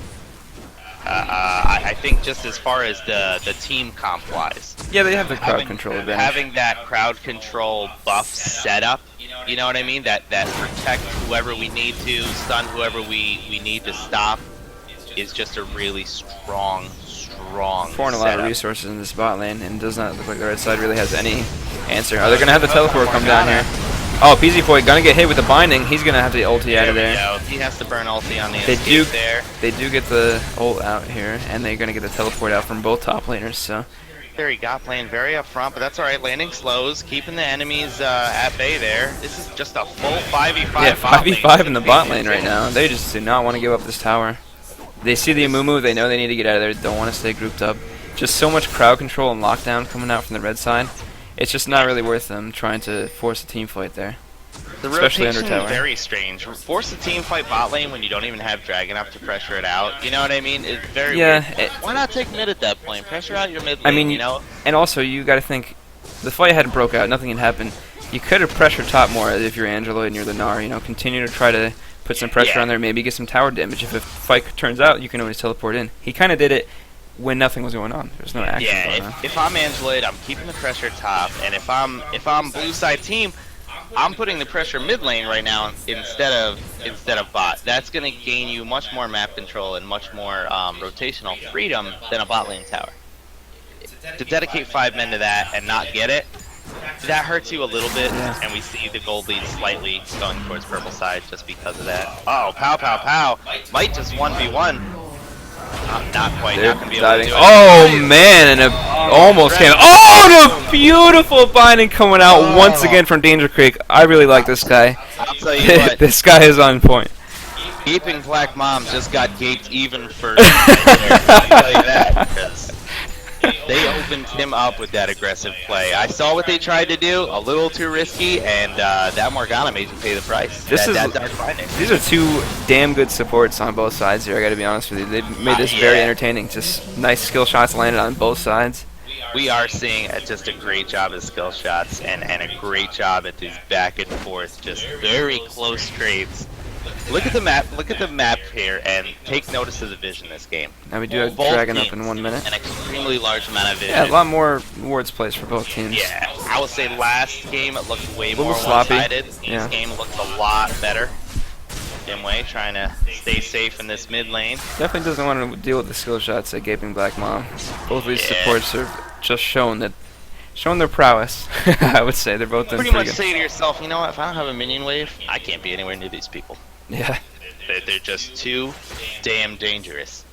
I think just as far as the team comp wise. Yeah, they have the crowd control advantage. Having that crowd control buff set up, you know what I mean? That protect whoever we need to, stun whoever we need to stop, is just a really strong pouring a lot of resources in this bot lane, and does not look like the red side really has any answer. Are they going to have the teleport come down here? Oh, PZ Boy gonna get hit with the binding. He's gonna have to ulti out of there. He has to burn ulti on the escape there. They do get the ult out here, and they're gonna get the teleport out from both top laners. So there he got playing very up front, but that's all right. Landing slows, keeping the enemies at bay there. This is just a full 5v5. Yeah, 5v5 in the bot lane right now. They just do not want to give up this tower. They see the Amumu, they know they need to get out of there. Don't want to stay grouped up. Just so much crowd control and lockdown coming out from the red side. It's just not really worth them trying to force a team fight there. The especially under rotation tower. is very strange. Force a team fight bot lane when you don't even have Dragon up to pressure it out. You know what I mean? It's very weird. Why not take mid at that point? Pressure out your mid lane, I mean, and also you got to think, the fight hadn't broke out, nothing had happened. You could have pressured top more if you're Angeloid and you're the Gnar. Continue to try to put some pressure on there, maybe get some tower damage. If a fight turns out, you can always teleport in. He kind of did it when nothing was going on. There's no action going on. If I'm Angeloid, I'm keeping the pressure top, and if I'm blue side team, I'm putting the pressure mid lane right now instead of bot. That's going to gain you much more map control and much more rotational freedom than a bot lane tower. To dedicate 5 men to that and not get it, that hurts you a little bit, and we see the gold lead slightly going towards purple side just because of that. Oh, pow. Might just 1v1. Not quite. Not gonna be able to do it. Oh man, and it almost came. Oh, the beautiful binding coming out once again from Danger Creek. I really like this guy. I'll tell you what. This guy is on point. Gaping Black Mom just got gaped even further. I'll tell you that, because they opened him up with that aggressive play. I saw what they tried to do, a little too risky, and that Morgana made you pay the price. That Dark Binding. These are two damn good supports on both sides here, I gotta be honest with you. They made this very entertaining. Just nice skill shots landed on both sides. We are seeing just a great job of skill shots and a great job at these back and forth, just very close trades. Look at the map. Look at the map here, and take notice of the vision this game. Now we do have Both Dragon up teams, in 1 minute. An extremely large amount of vision. Yeah, a lot more wards placed for both teams. Yeah, I would say last game it looked way Little more sloppy. one-sided. Yeah. This game looks a lot better. Dimway trying to stay safe in this mid lane. Definitely doesn't want to deal with the skill shots at Gaping Black Mom. Both of these supports are just showing their prowess. I would say they're both doing Pretty pretty much good. say to yourself, you know what? If I don't have a minion wave, I can't be anywhere near these people. Yeah. They're just too damn dangerous.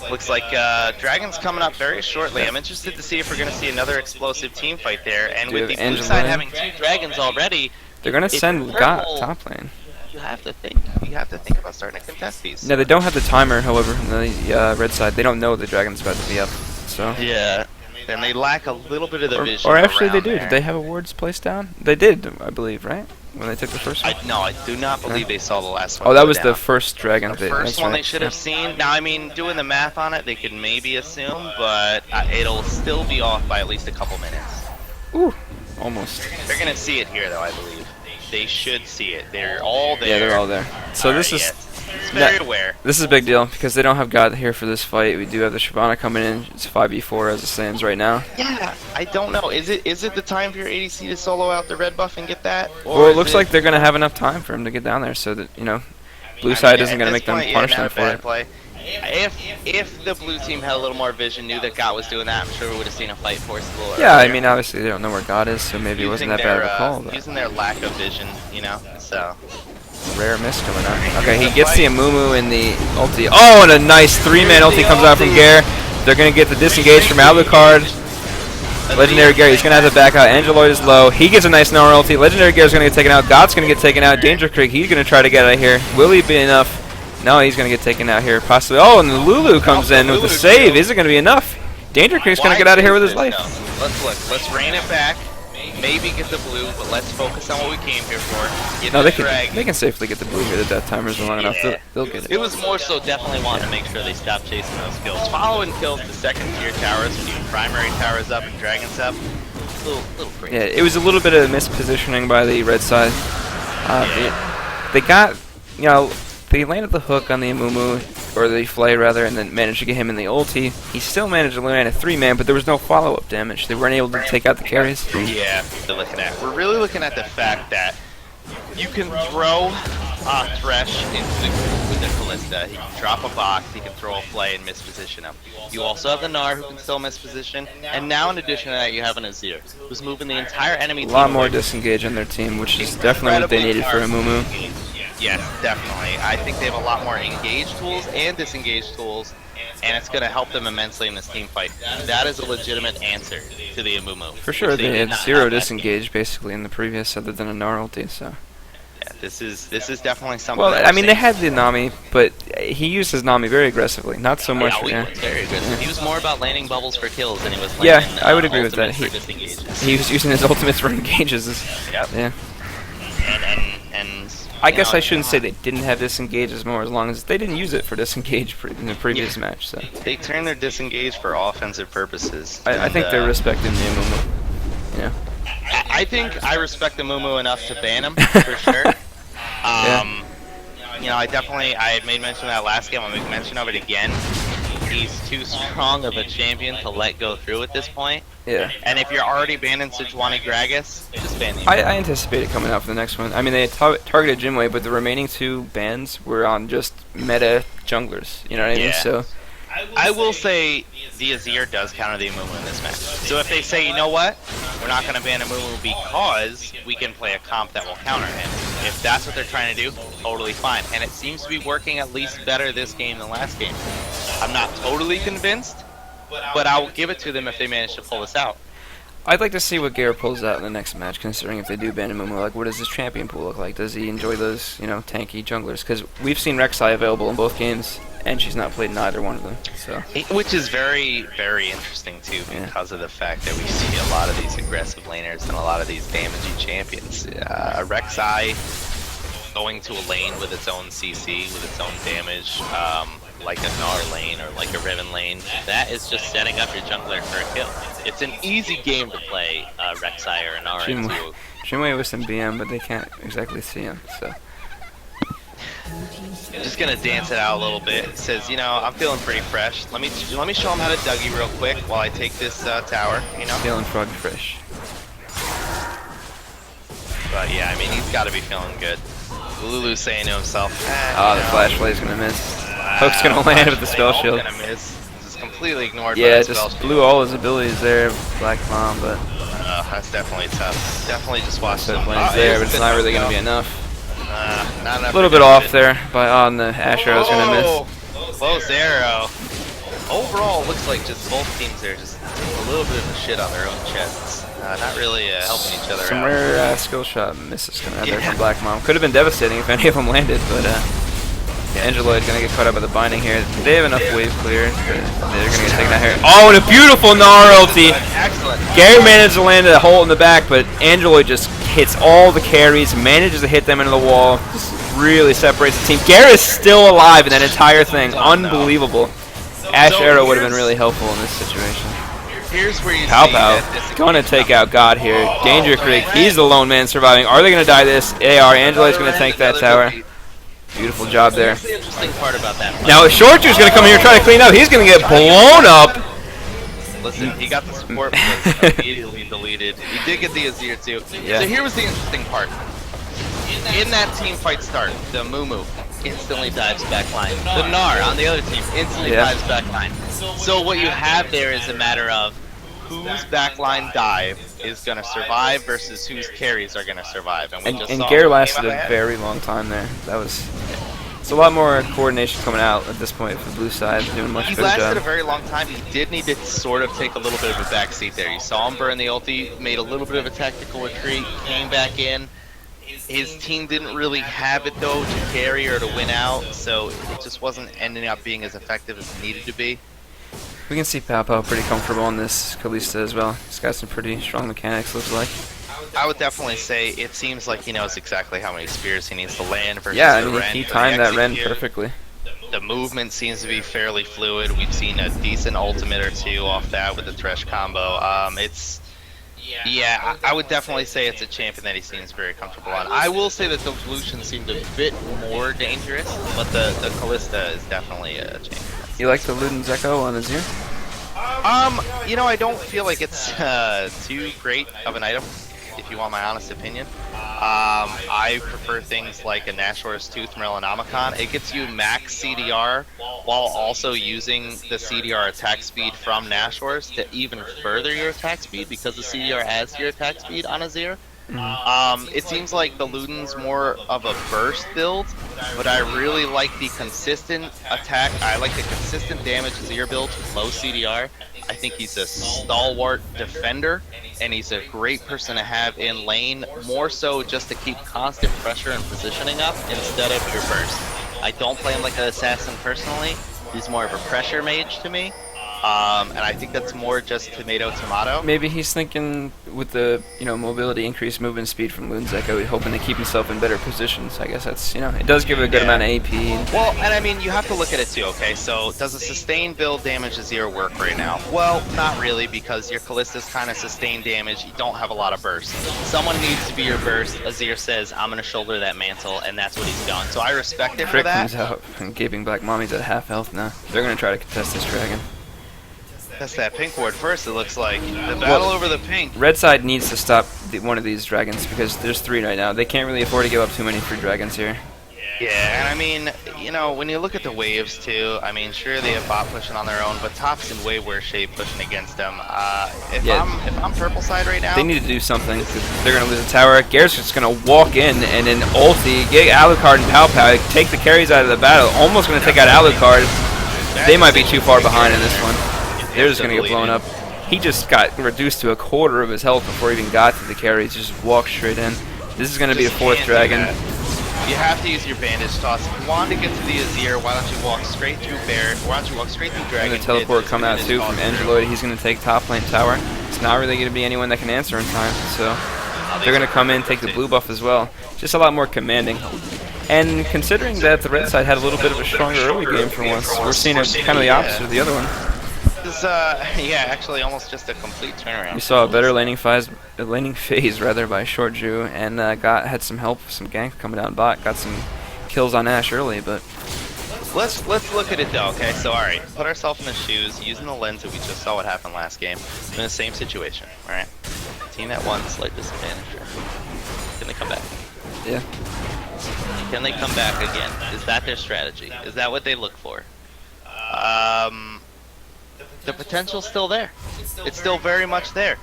Looks like Dragon's coming up very shortly. I'm interested to see if we're going to see another explosive team fight there. And with the blue side having 2 Dragons already, they're gonna send Got top lane. you have to think about starting to contest these. No, they don't have the timer, however, on the red side. They don't know the Dragon's about to be up. So. Yeah. And they lack a little bit of the vision. Or actually they do. around Did there. they have wards placed down? They did, I believe, right? When they took the first one? No, I do not believe they saw the last one. Oh, that go was down. the first Dragon. The first one they should have seen. Now, I mean, doing the math on it, they could maybe assume, but it'll still be off by at least a couple minutes. Ooh, almost. They're gonna see it here, though, I believe. They should see it. They're all there. Yeah, they're all there. So this is It's very aware. this is a big deal because they don't have God here for this fight. We do have the Shyvana coming in. It's 5v4 as it stands right now. Yeah, I don't know. Is it the time for your ADC to solo out the red buff and get that? Or Well, it is looks like they're gonna have enough time for him to get down there, so that blue side isn't gonna make them punish them for it. Play. If the blue team had a little more vision, knew that God was doing that, I'm sure we would have seen a fight forced a little Yeah, I earlier. mean, obviously they don't know where God is, so maybe it wasn't that bad of a call. But Using their lack of vision, so. rare miss coming out. Okay, he gets the Amumu in the ulti. Oh, and a nice 3-man ulti comes out from Gare. They're gonna get the disengage from Alucard. Legendary Gare, he's gonna have to back out. Angeloid is low. He gets a nice Nara ulti. Legendary Gare's gonna get taken out. God's gonna get taken out. Danger Creek, he's gonna try to get out of here. Will he be enough? No, he's gonna get taken out here. Possibly. Oh, and the Lulu comes in with the save. Is it gonna be enough? Danger Creek's gonna get out of here with his life. Let's look. Let's rein it back. Maybe get the blue, but let's focus on what we came here for. Get No, the they can safely get the blue here. The death timers are long enough. They'll get it. It was more so definitely wanting to make sure they stop chasing those kills. Following kills the second tier towers when you primary towers up and dragons up. Little crazy. Yeah, it was a little bit of mispositioning by the red side. They got, they landed the hook on the Amumu, or the Flay rather, and then managed to get him in the ulti. He still managed to land a 3-man, but there was no follow-up damage. They weren't able to take out the carries. Yeah, we're really looking at the fact that you can throw Thresh with the Callista. He can drop a box, he can throw a Flay and misposition him. You also have the Gnar who can still misposition, and now in addition to that you have an Azir who's moving the entire enemy team. A lot more away. disengage on their team, which is definitely what they needed for Amumu. Yes, definitely. I think they have a lot more engaged tools and disengaged tools, and it's going to help them immensely in this team fight. That is a legitimate answer to the Amumu. For sure, they had 0 disengage basically in the previous, other than a Gnar ulti, so. Yeah, this is definitely something. Well, that I we're mean, they seeing. had the Nami, but he used his Nami very aggressively. Not so much. Yeah, he was very aggressive. He was more about landing bubbles for kills than he was Yeah, landing, I would agree with that. ultimates for disengages. He was using his ultimates for engages. Yep. Yeah. And I guess I shouldn't say they didn't have disengages more, as long as they didn't use it for disengage in the previous match. So they turn their disengage for offensive purposes. I think they're respecting the Amumu. Yeah. I think I respect the Mumu enough to ban him for sure. I had made mention of that last game. I'll make mention of it again. He's too strong of a champion to let go through at this point. Yeah. And if you're already banning Sejuani Gragas, just ban him. I anticipate it coming out for the next one. I mean, they targeted Jinwei, but the remaining 2 bans were on just meta junglers. You know what I mean? Yeah. So I will say the Azir does counter the Amumu in this match. So if they say, you know what, we're not going to ban Amumu because we can play a comp that will counter him. If that's what they're trying to do, totally fine. And it seems to be working at least better this game than last game. I'm not totally convinced, but I'll give it to them if they manage to pull this out. I'd like to see what Gare pulls out in the next match, considering if they do ban Mumu. Like, what does his champion pool look like? Does he enjoy those, you know, tanky junglers? Because we've seen Rek'Sai available in both games, and she's not played in either one of them. So, which is very, very interesting too, because of the fact that we see a lot of these aggressive laners and a lot of these damaging champions. Rek'Sai going to a lane with its own CC, with its own damage, like a Gnar lane or like a Riven lane, that is just setting up your jungler for a kill. It's an easy game to play Rek'Sai or Gnar into. Shinwei with some BM, but they can't exactly see him, so. Just gonna dance it out a little bit. It says, you know, I'm feeling pretty fresh. Let me show him how to Dougie real quick while I take this tower, you know? Feeling frog fresh. But yeah, I mean, he's gotta be feeling good. Lulu's saying to himself, the flash play's gonna miss. Hook's gonna land with the spell shield. Gonna miss. This is completely ignored by Yeah, the spell just shield. blew all his abilities there, Black Mom, but that's definitely tough. Definitely just watch the him. plane's there, but it's not really gonna be enough. Not enough. A little bit off there, but on the Ash arrow's gonna miss. Close arrow. Overall, it looks like just both teams are just a little bit of a shit on their own chests. Not really helping each other Some out. rare skill shot misses coming out there from Black Mom. Could have been devastating if any of them landed, but Angeloid's gonna get caught up with the binding here. They have enough wave clear. They're gonna get taken out here. Oh, and a beautiful Gnar ulti! Excellent. Gary managed to land a hole in the back, but Angeloid just hits all the carries, manages to hit them into the wall, just really separates the team. Gary is still alive in that entire thing. Unbelievable. Ash arrow would have been really helpful in this situation. Here's where you Pow gonna take out God here. Danger Creek, he's the lone man surviving. Are they gonna die this? They are. Angeloid's gonna tank that tower. Beautiful job there. Here's the interesting part about that. Now Shortju's gonna come here and try to clean up. He's gonna get blown up. Listen, he got the support was immediately deleted. He did get the Azir too. Yeah. So here was the interesting part. In that team fight start, the Mumu instantly dives backline. The Gnar on the other team instantly dives backline. So what you have there is a matter of whose backline dive is going to survive versus whose carries are going to survive. And Gare lasted a very long time there. It's a lot more coordination coming out at this point for the blue side, doing much better job. He lasted a very long time. He did need to sort of take a little bit of a backseat there. You saw him burn the ulti, made a little bit of a tactical retreat, came back in. His team didn't really have it though to carry or to win out, so it just wasn't ending up being as effective as it needed to be. We can see Pow pretty comfortable on this Kalista as well. He's got some pretty strong mechanics, looks like. I would definitely say it seems like he knows exactly how many spears he needs to land versus yeah, I the mean, Ren he timed that Ren perfectly. The movement seems to be fairly fluid. We've seen a decent ultimate or two off that with the Thresh combo. Yeah, I would definitely say it's a champion that he seems very comfortable on. I will say that the Lucian seemed a bit more dangerous, but the Kalista is definitely a champion. You like the Luden's Echo on Azir? You know, I don't feel like it's too great of an item, if you want my honest opinion. I prefer things like a Nashor's Tooth from Elinomicon. It gets you max CDR while also using the CDR attack speed from Nashor's to even further your attack speed because the CDR adds your attack speed on Azir. It seems like the Luden's more of a burst build, but I really like the consistent attack. I like the consistent damage Azir build with low CDR. I think he's a stalwart defender, and he's a great person to have in lane, more so just to keep constant pressure and positioning up instead of your burst. I don't play him like an assassin personally. He's more of a pressure mage to me. And I think that's more just tomato. Maybe he's thinking with the mobility, increased movement speed from Luden's Echo, hoping to keep himself in better positions. I guess that's it does give it a good amount of AP. Well, and I mean you have to look at it too. Okay, so does a sustained build damage Azir work right now? Well, not really because your Kalista's kind of sustained damage. You don't have a lot of burst. Someone needs to be your burst. Azir says I'm gonna shoulder that mantle, and that's what he's done. So I respect it for that. Comes out and gaping Black Mommy's at half health now. They're gonna try to contest this dragon. That's that pink ward first, it looks like. The battle over the pink. Red side needs to stop one of these dragons because there's 3 right now. They can't really afford to give up too many free dragons here. Yeah, and I mean, when you look at the waves too, I mean, sure they have bot pushing on their own, but top's in way worse shape pushing against them. If I'm purple side right now, they need to do something because they're gonna lose a tower. Gare's just gonna walk in and then ulti, get Alucard and Pow, take the carries out of the battle. Almost gonna take out Alucard. They might be too far behind in this one. They're just gonna get blown up. he just got reduced to a quarter of his health before he even got to the carries. He just walked straight in. This is going to be a Just 4th can't do dragon. that. You have to use your bandage toss. If you want to get to the Azir, why don't you walk straight through Bear? Why don't you walk straight through Dragon? And the teleport Pit, coming out bandage too toss from through. Angeloid. He's going to take top lane tower. It's not really going to be anyone that can answer in time, so Oh, they're going to come in, take the blue buff as well. Just a lot more commanding. And considering that the red side had a little bit of a stronger early game for once, we're seeing it kind of the opposite of the other one. This is, yeah, actually almost just a complete turnaround. We saw a better laning phase rather by Short Jew, and had some help, some gank coming down bot, got some kills on Ashe early, but Let's look at it though, okay? So alright, put ourselves in the shoes, using the lens that we just saw what happened last game. In the same situation, alright? Team at 1, slight disadvantage. Can they come back? yeah. Can they come back again? Is that their strategy? Is that what they look for? The potential's still there. It's still very much there.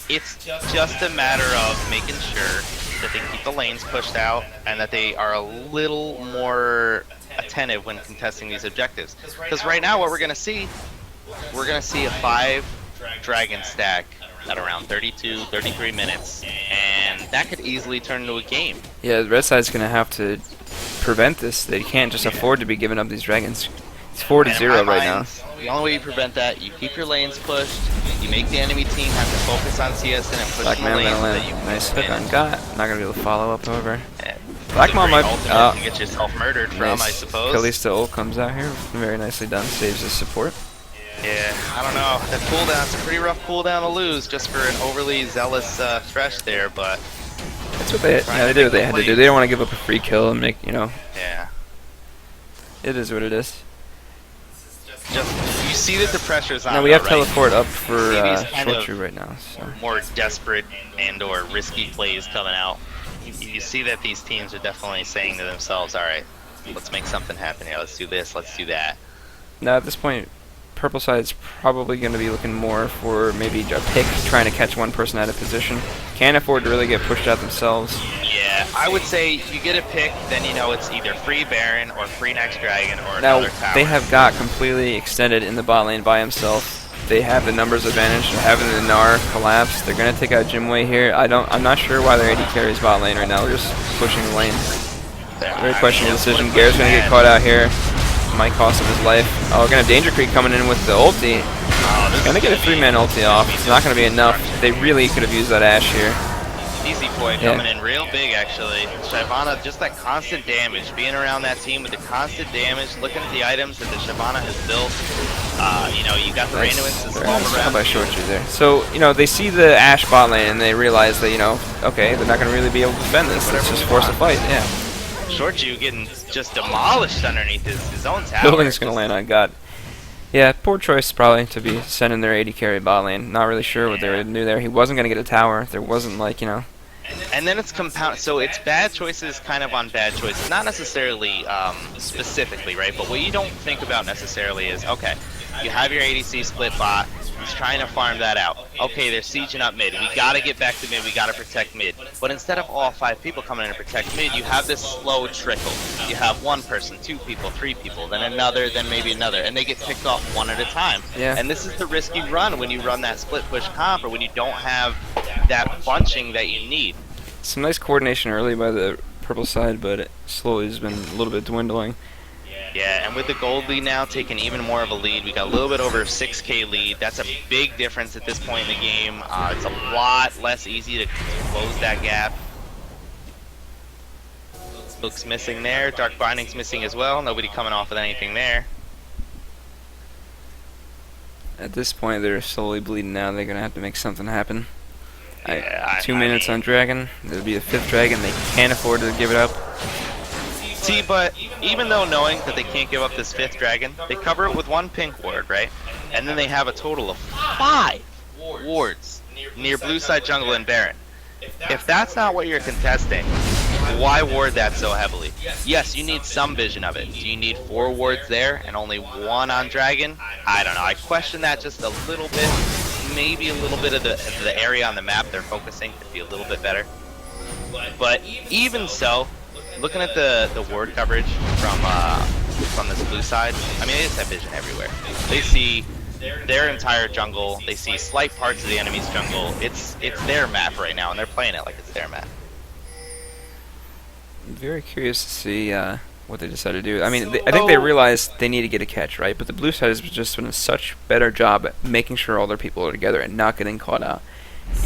It's just a matter of making sure that they keep the lanes pushed out and that they are a little more attentive when contesting these objectives. Because right now what we're going to see a 5 dragon stack at around 32, 33 minutes, and that could easily turn into a game. Yeah, the red side's going to have to prevent this. They can't just afford to be giving up these dragons. It's 4-0 right now. The only way you prevent that, you keep your lanes pushed, you make the enemy team have to focus on CSN and push Black the Man lanes gonna that land. you can Nice hook on manage. Got. Not gonna be able to follow up, however. Yeah. Black Man might. Ultimate to get yourself murdered from, I suppose. Kalista ult comes out here. Very nicely done. Saves his support. Yeah, I don't know. The cooldown's a pretty rough cooldown to lose just for an overly zealous Thresh there, but That's what they. Yeah, they did what they had to do. They don't want to give up a free kill and make. yeah. It is what it is. Just you see that the pressure's on. Now we have though, right? teleport up for See these kind Short of Jew right now. So. More desperate and or risky plays coming out. You see that these teams are definitely saying to themselves, all right, let's make something happen here. Let's do this. Let's do that. Now at this point, purple side's probably going to be looking more for maybe a pick, trying to catch one person out of position. Can't afford to really get pushed out themselves. Yeah, I would say you get a pick, then you know it's either free Baron or free next Dragon or Now another tower. they have got completely extended in the bot lane by himself. They have the numbers advantage. They're having the Gnar collapse. They're gonna take out Jimway here. I'm not sure why they're AD carries bot lane right now. They're just pushing the lane. Very questionable decision. Gare's gonna get caught out here. Might cost him his life. Oh, we're gonna have Danger Creek coming in with the ulti. Gonna get a 3-man ulti off. It's not gonna be enough. They really could have used that Ashe here. Easy point coming in real big, actually. Shyvana, just that constant damage, being around that team with the constant damage, looking at the items that the Shyvana has built. You know, you got the Nice. Rainuins to Very swamp nice. How around. about Short Jew there? So, they see the Ashe bot lane and they realize that, okay, they're not going to really be able to defend this. Let's just force a fight, yeah. Short Jew getting just demolished underneath his own tower. Building's going to land on God. Yeah, poor choice probably to be sending their AD carry bot lane. Not really sure what they would do there. He wasn't going to get a tower. There wasn't And then it's compound, so it's bad choices kind of on bad choices. Not necessarily specifically, right? But what you don't think about necessarily is, okay, you have your ADC split bot. He's trying to farm that out. Okay, they're sieging up mid. We gotta get back to mid. We gotta protect mid. But instead of all 5 people coming in to protect mid, you have this slow trickle. You have 1 person, 2 people, 3 people, then another, then maybe another, and they get picked off one at a time. Yeah. And this is the risk you run when you run that split push comp, or when you don't have that bunching that you need. some nice coordination early by the purple side, but it slowly has been a little bit dwindling. Yeah, and with the gold lead now taking even more of a lead, we got a little bit over 6K lead. That's a big difference at this point in the game. It's a lot less easy to close that gap. Book's missing there. Dark Binding's missing as well. Nobody coming off with anything there. At this point, they're slowly bleeding out. They're going to have to make something happen. Yeah, 2 minutes on Dragon. There'll be a 5th Dragon. They can't afford to give it up. See, but even though knowing that they can't give up this 5th Dragon, they cover it with 1 pink ward, right? And then they have a total of 5 wards near blue side jungle and Baron. If that's not what you're contesting, why ward that so heavily? Yes, you need some vision of it. Do you need 4 wards there and only 1 on Dragon? I don't know. I question that just a little bit. Maybe a little bit of the area on the map they're focusing could be a little bit better. But even so, looking at the ward coverage from this blue side, I mean, they just have vision everywhere. They see their entire jungle. They see slight parts of the enemy's jungle. It's their map right now, and they're playing it like it's their map. I'm very curious to see what they decide to do. I mean, I think they realized they need to get a catch, right? But the blue side has just done a such better job at making sure all their people are together and not getting caught out.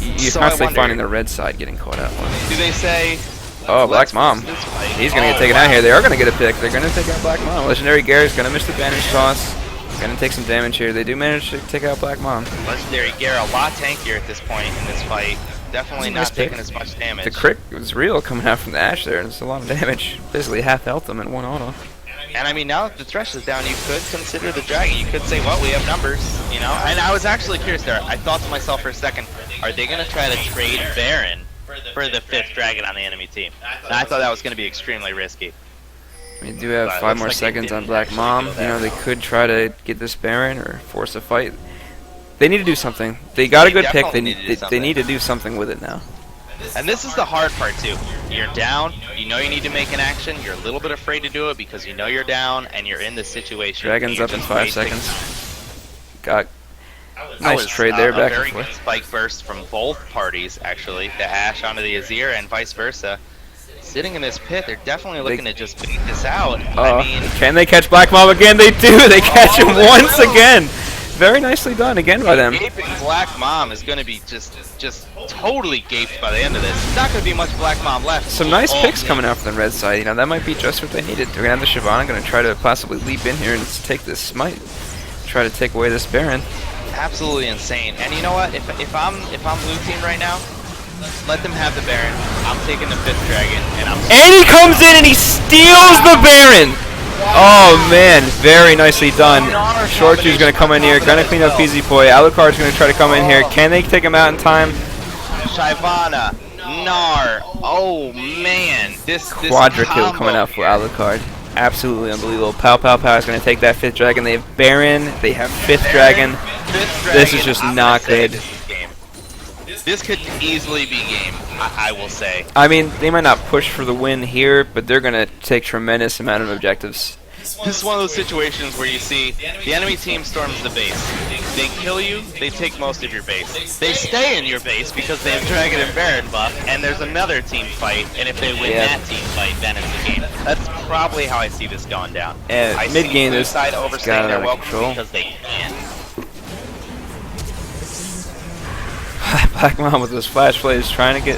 You're So constantly I wonder, finding the red side getting caught out. do they say, Oh, Black let's Mom. force this fight? He's going to get Oh, taken out wow. here. They are going to get a pick. They're going to take out Black Mom. Legendary Gary's going to miss the banish toss. Going to take some damage here. They do manage to take out Black Mom. Legendary Gare a lot tankier at this point in this fight. Definitely Nice not pick. taking as much damage. The crit was real coming out from the Ashe there. It's a lot of damage. Basically half health them in one auto. And I mean, now that the Thresh is down, you could consider the Dragon. You could say, well, we have numbers, you know? And I was actually curious there. I thought to myself for a second, are they going to try to trade Baron for the 5th Dragon on the enemy team? And I thought that was going to be extremely risky. We do have But it 5 looks more like they seconds on didn't Black actually Mom. go You that know, they route. could try to get this Baron or force a fight. They need to do something. They got a They good pick. They definitely need to do they something. need to do something with it now. And this is the hard part, too. You're down, you know you need to make an action, you're a little bit afraid to do it because you know you're down and you're in this situation. Dragon's You're up in just 5 wasting seconds. time. Got That nice was, trade there, a back very and forth. good spike burst from both parties, actually. The Ashe onto the Azir and vice versa. Sitting in this pit, they're definitely looking to just beat this out. I mean, Can they catch Black Mom again? They do. They catch him they once will. again. Very nicely done again by them. gaping Black Mom is going to be just totally gaped by the end of this. There's not going to be much Black Mom left. Some nice Oh, picks coming out from the red side. You know, that might be just what they needed. They're gonna have the Shyvana gonna try to possibly leap in here and take this smite. Try to take away this Baron. Absolutely insane. And you know what? If I'm blue team right now, let them have the Baron. I'm taking the 5th Dragon, and I'm. And he comes in and he steals the Baron! Oh man, very nicely done. Short Two's gonna come in here, gonna clean up Peasy Boy. Alucard's gonna try to come in here. Can they take him out in time? Shyvana, Gnar. Oh man, this Quadra kill combo coming out for here. Alucard. Absolutely unbelievable. Pow Pow Pow is gonna take that 5th dragon. They have Baron, they have 5th dragon. 5th This is Dragon, just I'm not gonna say good. This is game. This could easily be game. I will say. I mean, they might not push for the win here, but they're gonna take tremendous amount of objectives. This is one of those situations where you see the enemy team storms the base. They kill you, they take most of your base. They stay in your base because they have Dragon and Baron buff, and there's another team fight, and if they win Yeah. that team fight, then it's the game. That's probably how I see this going down. And I mid game see is side got overstaying out their of welcome control. because they can. Black Mom with those flash plays trying to get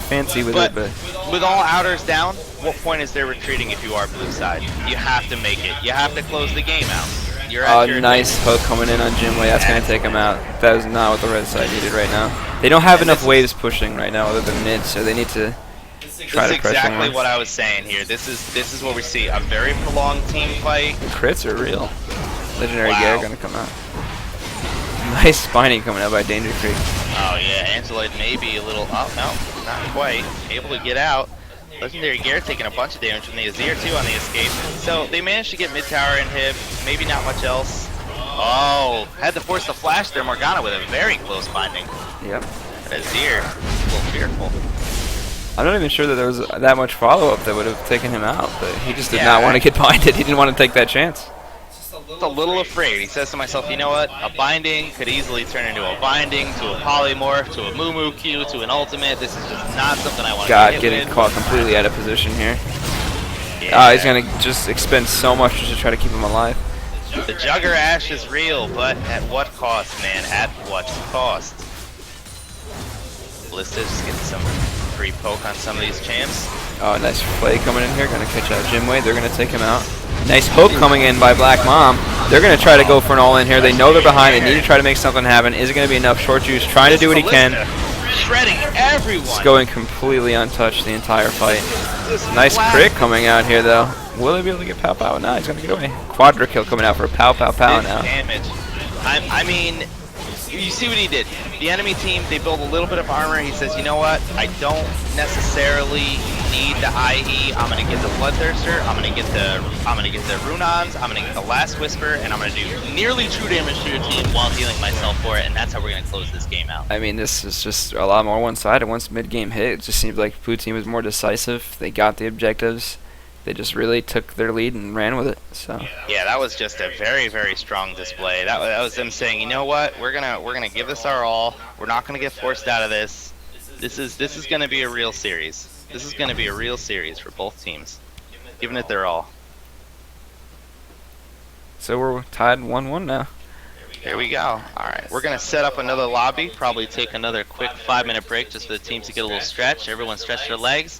fancy with But it, but with all outers down, what point is there retreating if you are blue side? You have to make it. You have to close the game out. You're at your nice hook coming in on Jimway. That's going to take him out. That is not what the red side needed right now. They don't have enough waves pushing right now other than mid, so they need to try That's to pressure exactly more. what I was saying here. This is what we see. A very prolonged team fight. The crits are real. Legendary Wow. Gare going to come out. Nice spiny coming out by Danger Creek. Oh yeah, Angeloid maybe a little. Oh no, not quite. Able to get out. Legendary Gare taking a bunch of damage from the Azir too on the escape. So they managed to get mid tower inhib. Maybe not much else. Oh, had to force the flash there. Morgana with a very close binding. Yep. Azir, a little fearful. I'm not even sure that there was that much follow-up that would have taken him out, but he just did Yeah, not want to get binded. He didn't want to take that chance. Just a little afraid. He says to myself, you know what? A binding could easily turn into a binding, to a polymorph, to a Moo Q, to an ultimate. This is just not something I want to God, get getting with. caught completely out of position here. Yeah. He's going to just expend so much just to try to keep him alive. The Jugger Ash is real, but at what cost, man? At what cost? Ballista just getting some free poke on some of these champs. Oh, nice play coming in here. Going to catch out Jimway. They're going to take him out. Nice hook coming in by Black Mom. They're going to try to go for an all-in here. They know they're behind. They need to try to make something happen. Is it going to be enough? Short Juice trying to do what he can. Shredding everyone. He's going completely untouched the entire fight. This Nice Black crit coming out here, though. Will he be able to get Pow Pow? No, he's going to get away. Quadra kill coming out for Pow Pow Pow big now. damage. I mean, you see what he did. The enemy team, they build a little bit of armor. He says, you know what? I don't necessarily need the IE. I'm gonna get the Bloodthirster. I'm gonna get the Runons. I'm gonna get the Last Whisper, and I'm gonna do nearly true damage to your team while healing myself for it. And that's how we're gonna close this game out. I mean, this is just a lot more one-sided. Once mid-game hit, it just seems like blue team was more decisive. They got the objectives. they just really took their lead and ran with it. So Yeah, that was just a very, very strong display. That was them saying, you know what, we're gonna give this our all. We're not gonna get forced out of this. This is gonna be a real series. This is gonna be a real series for both teams, giving it their all. so we're tied 1-1 now. Here we go. All right, we're gonna set up another lobby. Probably take another quick 5-minute break just for the teams to get a little stretch. Everyone stretch their legs.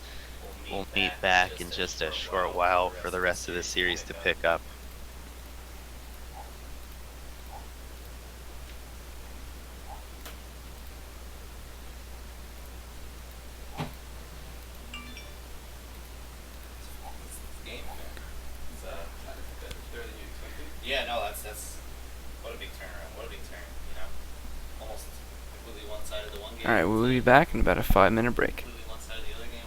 We'll meet back in just a short while for the rest of the series to pick up. Yeah, no, that's what a big turnaround. What a big turn, you know. Almost completely one side of the one game. All right, we'll be back in about a 5-minute break. Completely one side of the other game.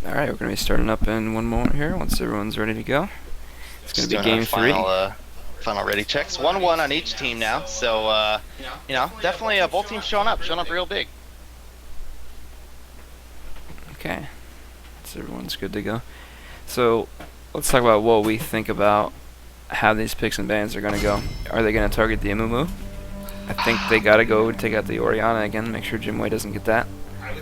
Alright, we're going to be starting up in one moment here once everyone's ready to go. It's going to be game 3. Final ready checks. 1-1 on each team now. So, you know, definitely both teams showing up real big. Okay, so everyone's good to go. So let's talk about what we think about how these picks and bans are going to go. Are they going to target the Amumu? I think they got to go take out the Orianna again, make sure Jimway doesn't get that.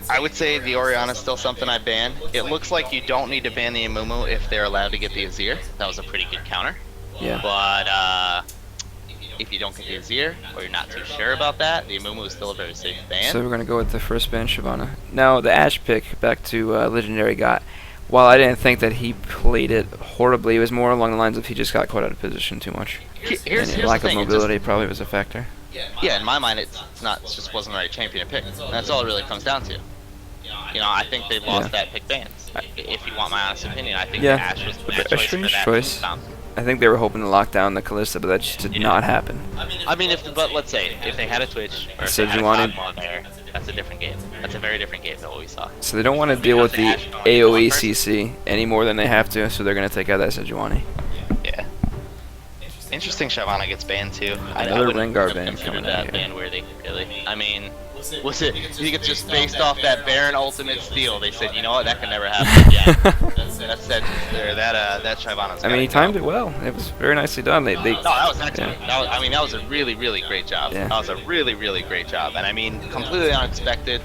I would say the Orianna is still something I ban. It looks like you don't need to ban the Amumu if they're allowed to get the Azir. That was a pretty good counter. Yeah. But if you don't get the Azir, or you're not too sure about that, the Amumu is still a very safe ban. So we're going to go with the first ban, Shyvana. Now, the Ashe pick, back to Legendary Got. While I didn't think that he played it horribly, it was more along the lines of he just got caught out of position too much. Here's lack the of thing, mobility probably was a factor. Yeah, in my mind, it just wasn't the right champion to pick. That's all it really comes down to. You know, I think they lost that pick bans. If you want my honest opinion, I think Ashe was the bad choice for that choice. I think they were hoping to lock down the Kalista, but that just did not happen. I mean, but let's say if they had a Twitch or if they had a Cosmo there, that's a different game. That's a very different game than what we saw. So they don't want to deal with the AoE CC any more than they have to, so they're going to take out that Sejuani. Yeah. Interesting. Shyvana gets banned too. Another Rengar ban coming out here. Ban worthy, really. I mean, was it? You think it's just based off that Baron ultimate steal? They said, you know what, that can never happen. Yeah, that Shyvana's. I mean, he timed it well. It was very nicely done. No, that was excellent. Yeah. That was a really, really great job. Yeah. That was a really, really great job. And I mean, completely unexpected.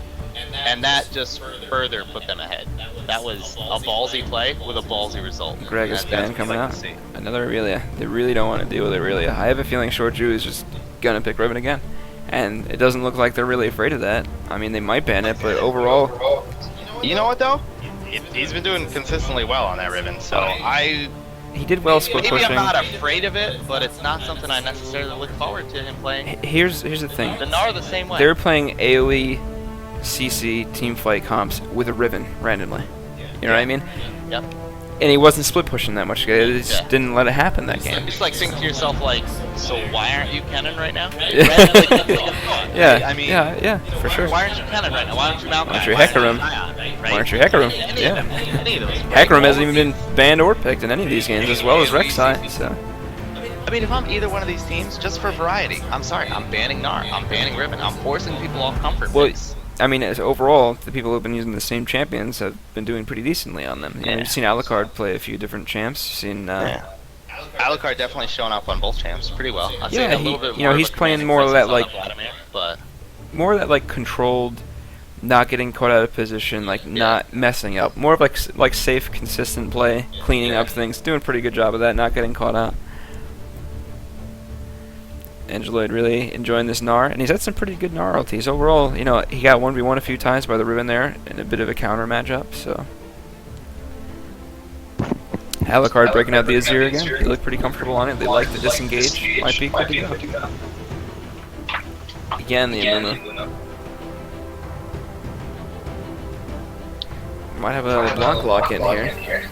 And that just further put them ahead. That was a ballsy play with a ballsy result. Gragas ban coming out. Another Aurelia. They really don't want to deal with Aurelia. I have a feeling Short Jew is just gonna pick Riven again. And it doesn't look like they're really afraid of that. I mean, they might ban it, but overall... You know what, though? He's been doing consistently well on that Riven, so He did well split maybe pushing. I'm not afraid of it, but it's not something I necessarily look forward to him playing. Here's the thing. The Gnar the same way. They're playing AoE, CC, team fight comps with a Riven randomly. You know what I mean? Yep. And he wasn't split pushing that much. They just didn't let it happen that game. Just like think to yourself, like, so why aren't you Kennen right now? Yeah, I mean, yeah, for sure. Why aren't you Kennen right now? Why aren't you Malcolm? Why aren't you Hecarim? Why aren't you Hecarim? Yeah. Any of those. Hecarim hasn't even been banned or picked in any of these games, as well as Rek'Sai. So. I mean, if I'm either one of these teams, just for variety, I'm sorry, I'm banning Gnar, I'm banning Riven, I'm forcing people off comfort. Well, I mean, overall, the people who've been using the same champions have been doing pretty decently on them. You know, you've seen Alucard play a few different champs. You've seen. Alucard definitely showing up on both champs pretty well. I'd say a little bit you know, he's playing more of that more of that like controlled, not getting caught out of position, like not messing up. More of like safe, consistent play, cleaning up things, doing a pretty good job of that, not getting caught out. Angeloid really enjoying this Gnar, and he's had some pretty good Gnar ultis. Overall, you know, he got 1v1 a few times by the Riven there, in a bit of a counter matchup, so. Alucard breaking out the Azir again. He looked pretty comfortable on it. They like the disengage. Might be good to go. Again, the Amumu. Might have a block lock in here.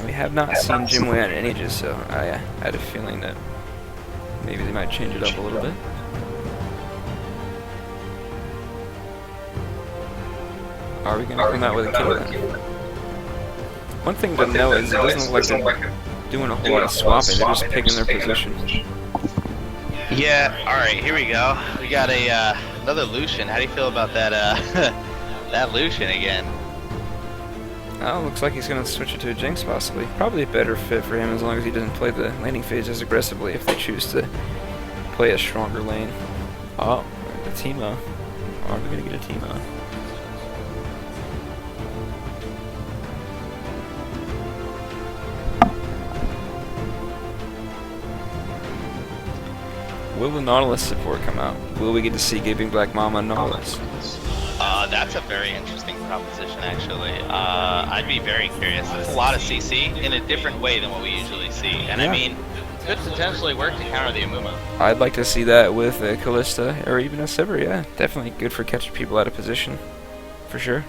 We have not seen Jimway on in ages, so I had a feeling that maybe they might change it up a little bit. Are we going to come out with a kill then? One thing to know is it doesn't look like they're doing a whole lot of swapping, they're just picking their position. Yeah, alright, here we go. We got another Lucian. How do you feel about that that Lucian again? Oh, looks like he's going to switch it to a Jinx possibly. Probably a better fit for him as long as he doesn't play the laning phase as aggressively if they choose to play a stronger lane. Oh, the Teemo. Are we going to get a Teemo? Will the Nautilus support come out? Will we get to see Gaping Black Mama and Nautilus? That's a very interesting proposition, actually. I'd be very curious. It's a lot of CC in a different way than what we usually see. And I mean, could potentially work to counter the Amumu. I'd like to see that with a Kalista or even a Sivir, yeah. Definitely good for catching people out of position, for sure.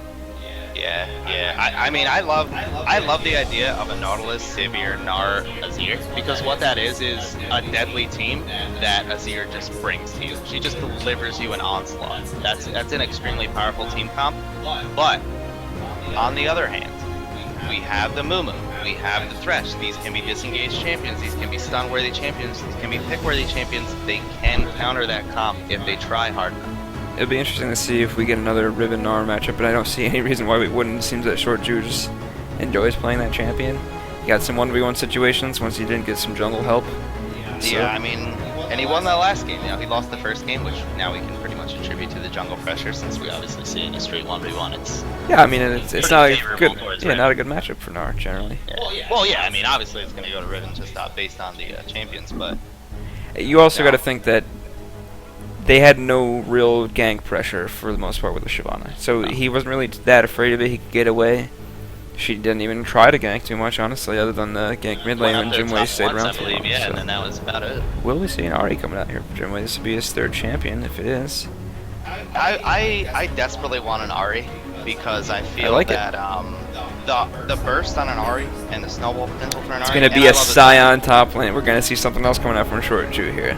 Yeah, Yeah. I mean, I love the idea of a Nautilus, Sivir, Gnar, Azir, because what that is a deadly team that Azir just brings to you. She just delivers you an onslaught. That's an extremely powerful team comp. But on the other hand, we have the Mumu, we have the Thresh. These can be disengaged champions, these can be stun-worthy champions, these can be pick-worthy champions. They can counter that comp if they try hard enough. It'll be interesting to see if we get another Riven Gnar matchup, but I don't see any reason why we wouldn't. It seems that Short Jew just enjoys playing that champion. He got some 1v1 situations once he didn't get some jungle help. So. Yeah, I mean, and he won that last game. You know, he lost the first game, which now we can pretty much attribute to the jungle pressure, since we obviously see in a straight 1v1. It's not a good towards not a good matchup for Gnar generally. Yeah. Well, yeah, I mean, obviously it's going to go to Riven just based on the champions, but You also got to think that they had no real gank pressure for the most part with the Shyvana. So he wasn't really that afraid of it. He could get away. She didn't even try to gank too much, honestly, other than the gank mid lane when Jinwei stayed around for long. Yeah, so. and then that was about it. Will we see an Ahri coming out here for Jinwei? This will be his third champion, if it is. I desperately want an Ahri because I feel that the burst on an Ahri and the snowball potential for an Ahri. It's going to be a Scion top lane. We're going to see something else coming out from Short Jew here.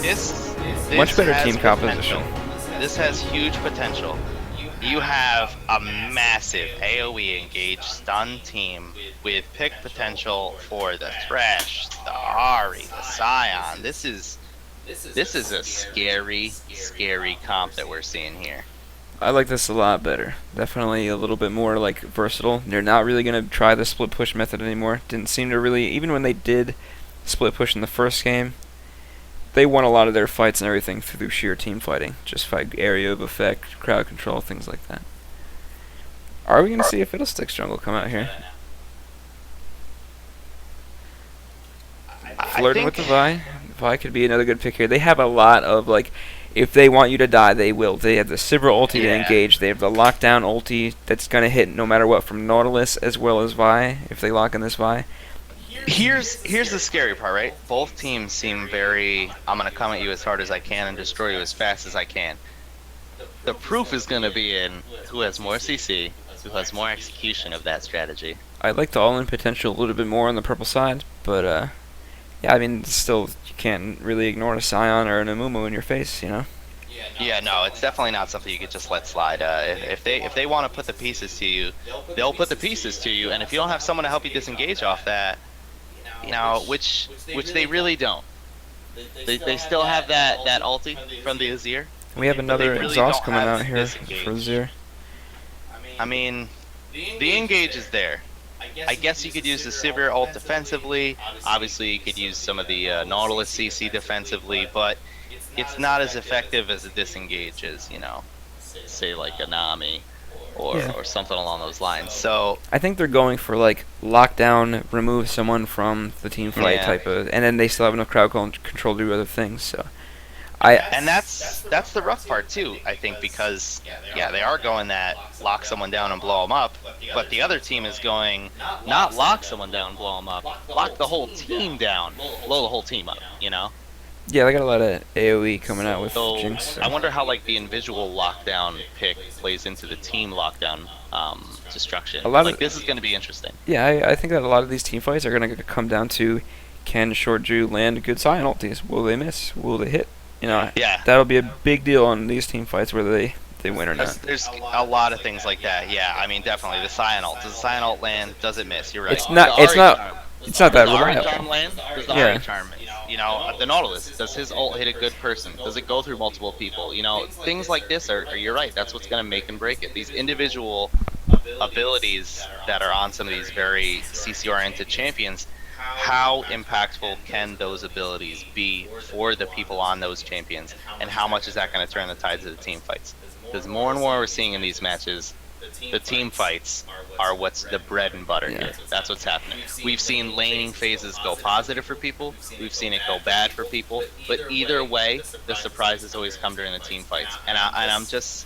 This Much better has team composition. This has huge potential. You have a massive AoE engaged stun team with pick potential for the Thresh, the Ahri, the Scion. This is a scary comp that we're seeing here. I like this a lot better. Definitely a little bit more like versatile. They're not really going to try the split push method anymore. Didn't seem to really, even when they did split push in the first game, they won a lot of their fights and everything through sheer team fighting. Just fight area of effect, crowd control, things like that. Are we going to see a Fiddlesticks jungle come out here? Flirting with the Vi. Vi could be another good pick here. They have a lot of, like, if they want you to die, they will. They have the Sivir ulti to engage. They have the lockdown ulti that's going to hit no matter what from Nautilus as well as Vi, if they lock in this Vi. Here's the scary part, right? Both teams seem very, I'm going to come at you as hard as I can and destroy you as fast as I can. The proof is going to be in who has more CC, who has more execution of that strategy. I like the all-in potential a little bit more on the purple side, but yeah, I mean, still, you can't really ignore a Scion or an Amumu in your face, you know? Yeah, no, it's definitely not something you could just let slide. If they want to put the pieces to you, they'll put the pieces to you, and if you don't have someone to help you disengage off that, you know, which they really don't. They still have that ulti from the Azir. We have another really exhaust don't coming have out here disengage. for Azir. I mean, the engage is there. I guess you could use the Sivir ult defensively. Obviously, you could use some of the Nautilus CC defensively, but it's not as effective as a disengage as, you know, say like a Nami or something along those lines. So I think they're going for like lockdown, remove someone from the team fight type of, and then they still have enough crowd control to do other things. So and that's the rough part too, I think, because they are going that lock someone down and blow them up, but the other team is going not lock someone down and blow them up, lock the whole team down, blow the whole team up, you know. Yeah, they got a lot of AoE coming out with So Jinx. So. I wonder how like the individual lockdown pick plays into the team lockdown destruction. This is going to be interesting. Yeah, I think that a lot of these team fights are going to come down to, can Short Jew land good Scion ultis? Will they miss? Will they hit? You know, that'll be a big deal on these team fights whether they win or not. There's a lot of things like that. Yeah, I mean definitely the Scion ult. Does the Scion ult land? Does it miss? You're right. It's not that reliable. Does the Ahri charm land? Does the Ahri charm miss? You know, the Nautilus, does his ult hit a good person? Does it go through multiple people? You know, things like this are you're right, that's what's going to make and break it. These individual abilities that are on some of these very CC-oriented champions, how impactful can those abilities be for the people on those champions, and how much is that going to turn the tides of the team fights? Because more and more we're seeing in these matches, the team fights are what's the bread and butter here. That's what's happening. We've seen laning phases go positive for people. We've seen it go bad for people. But either way, the surprises always come during the team fights. And I'm just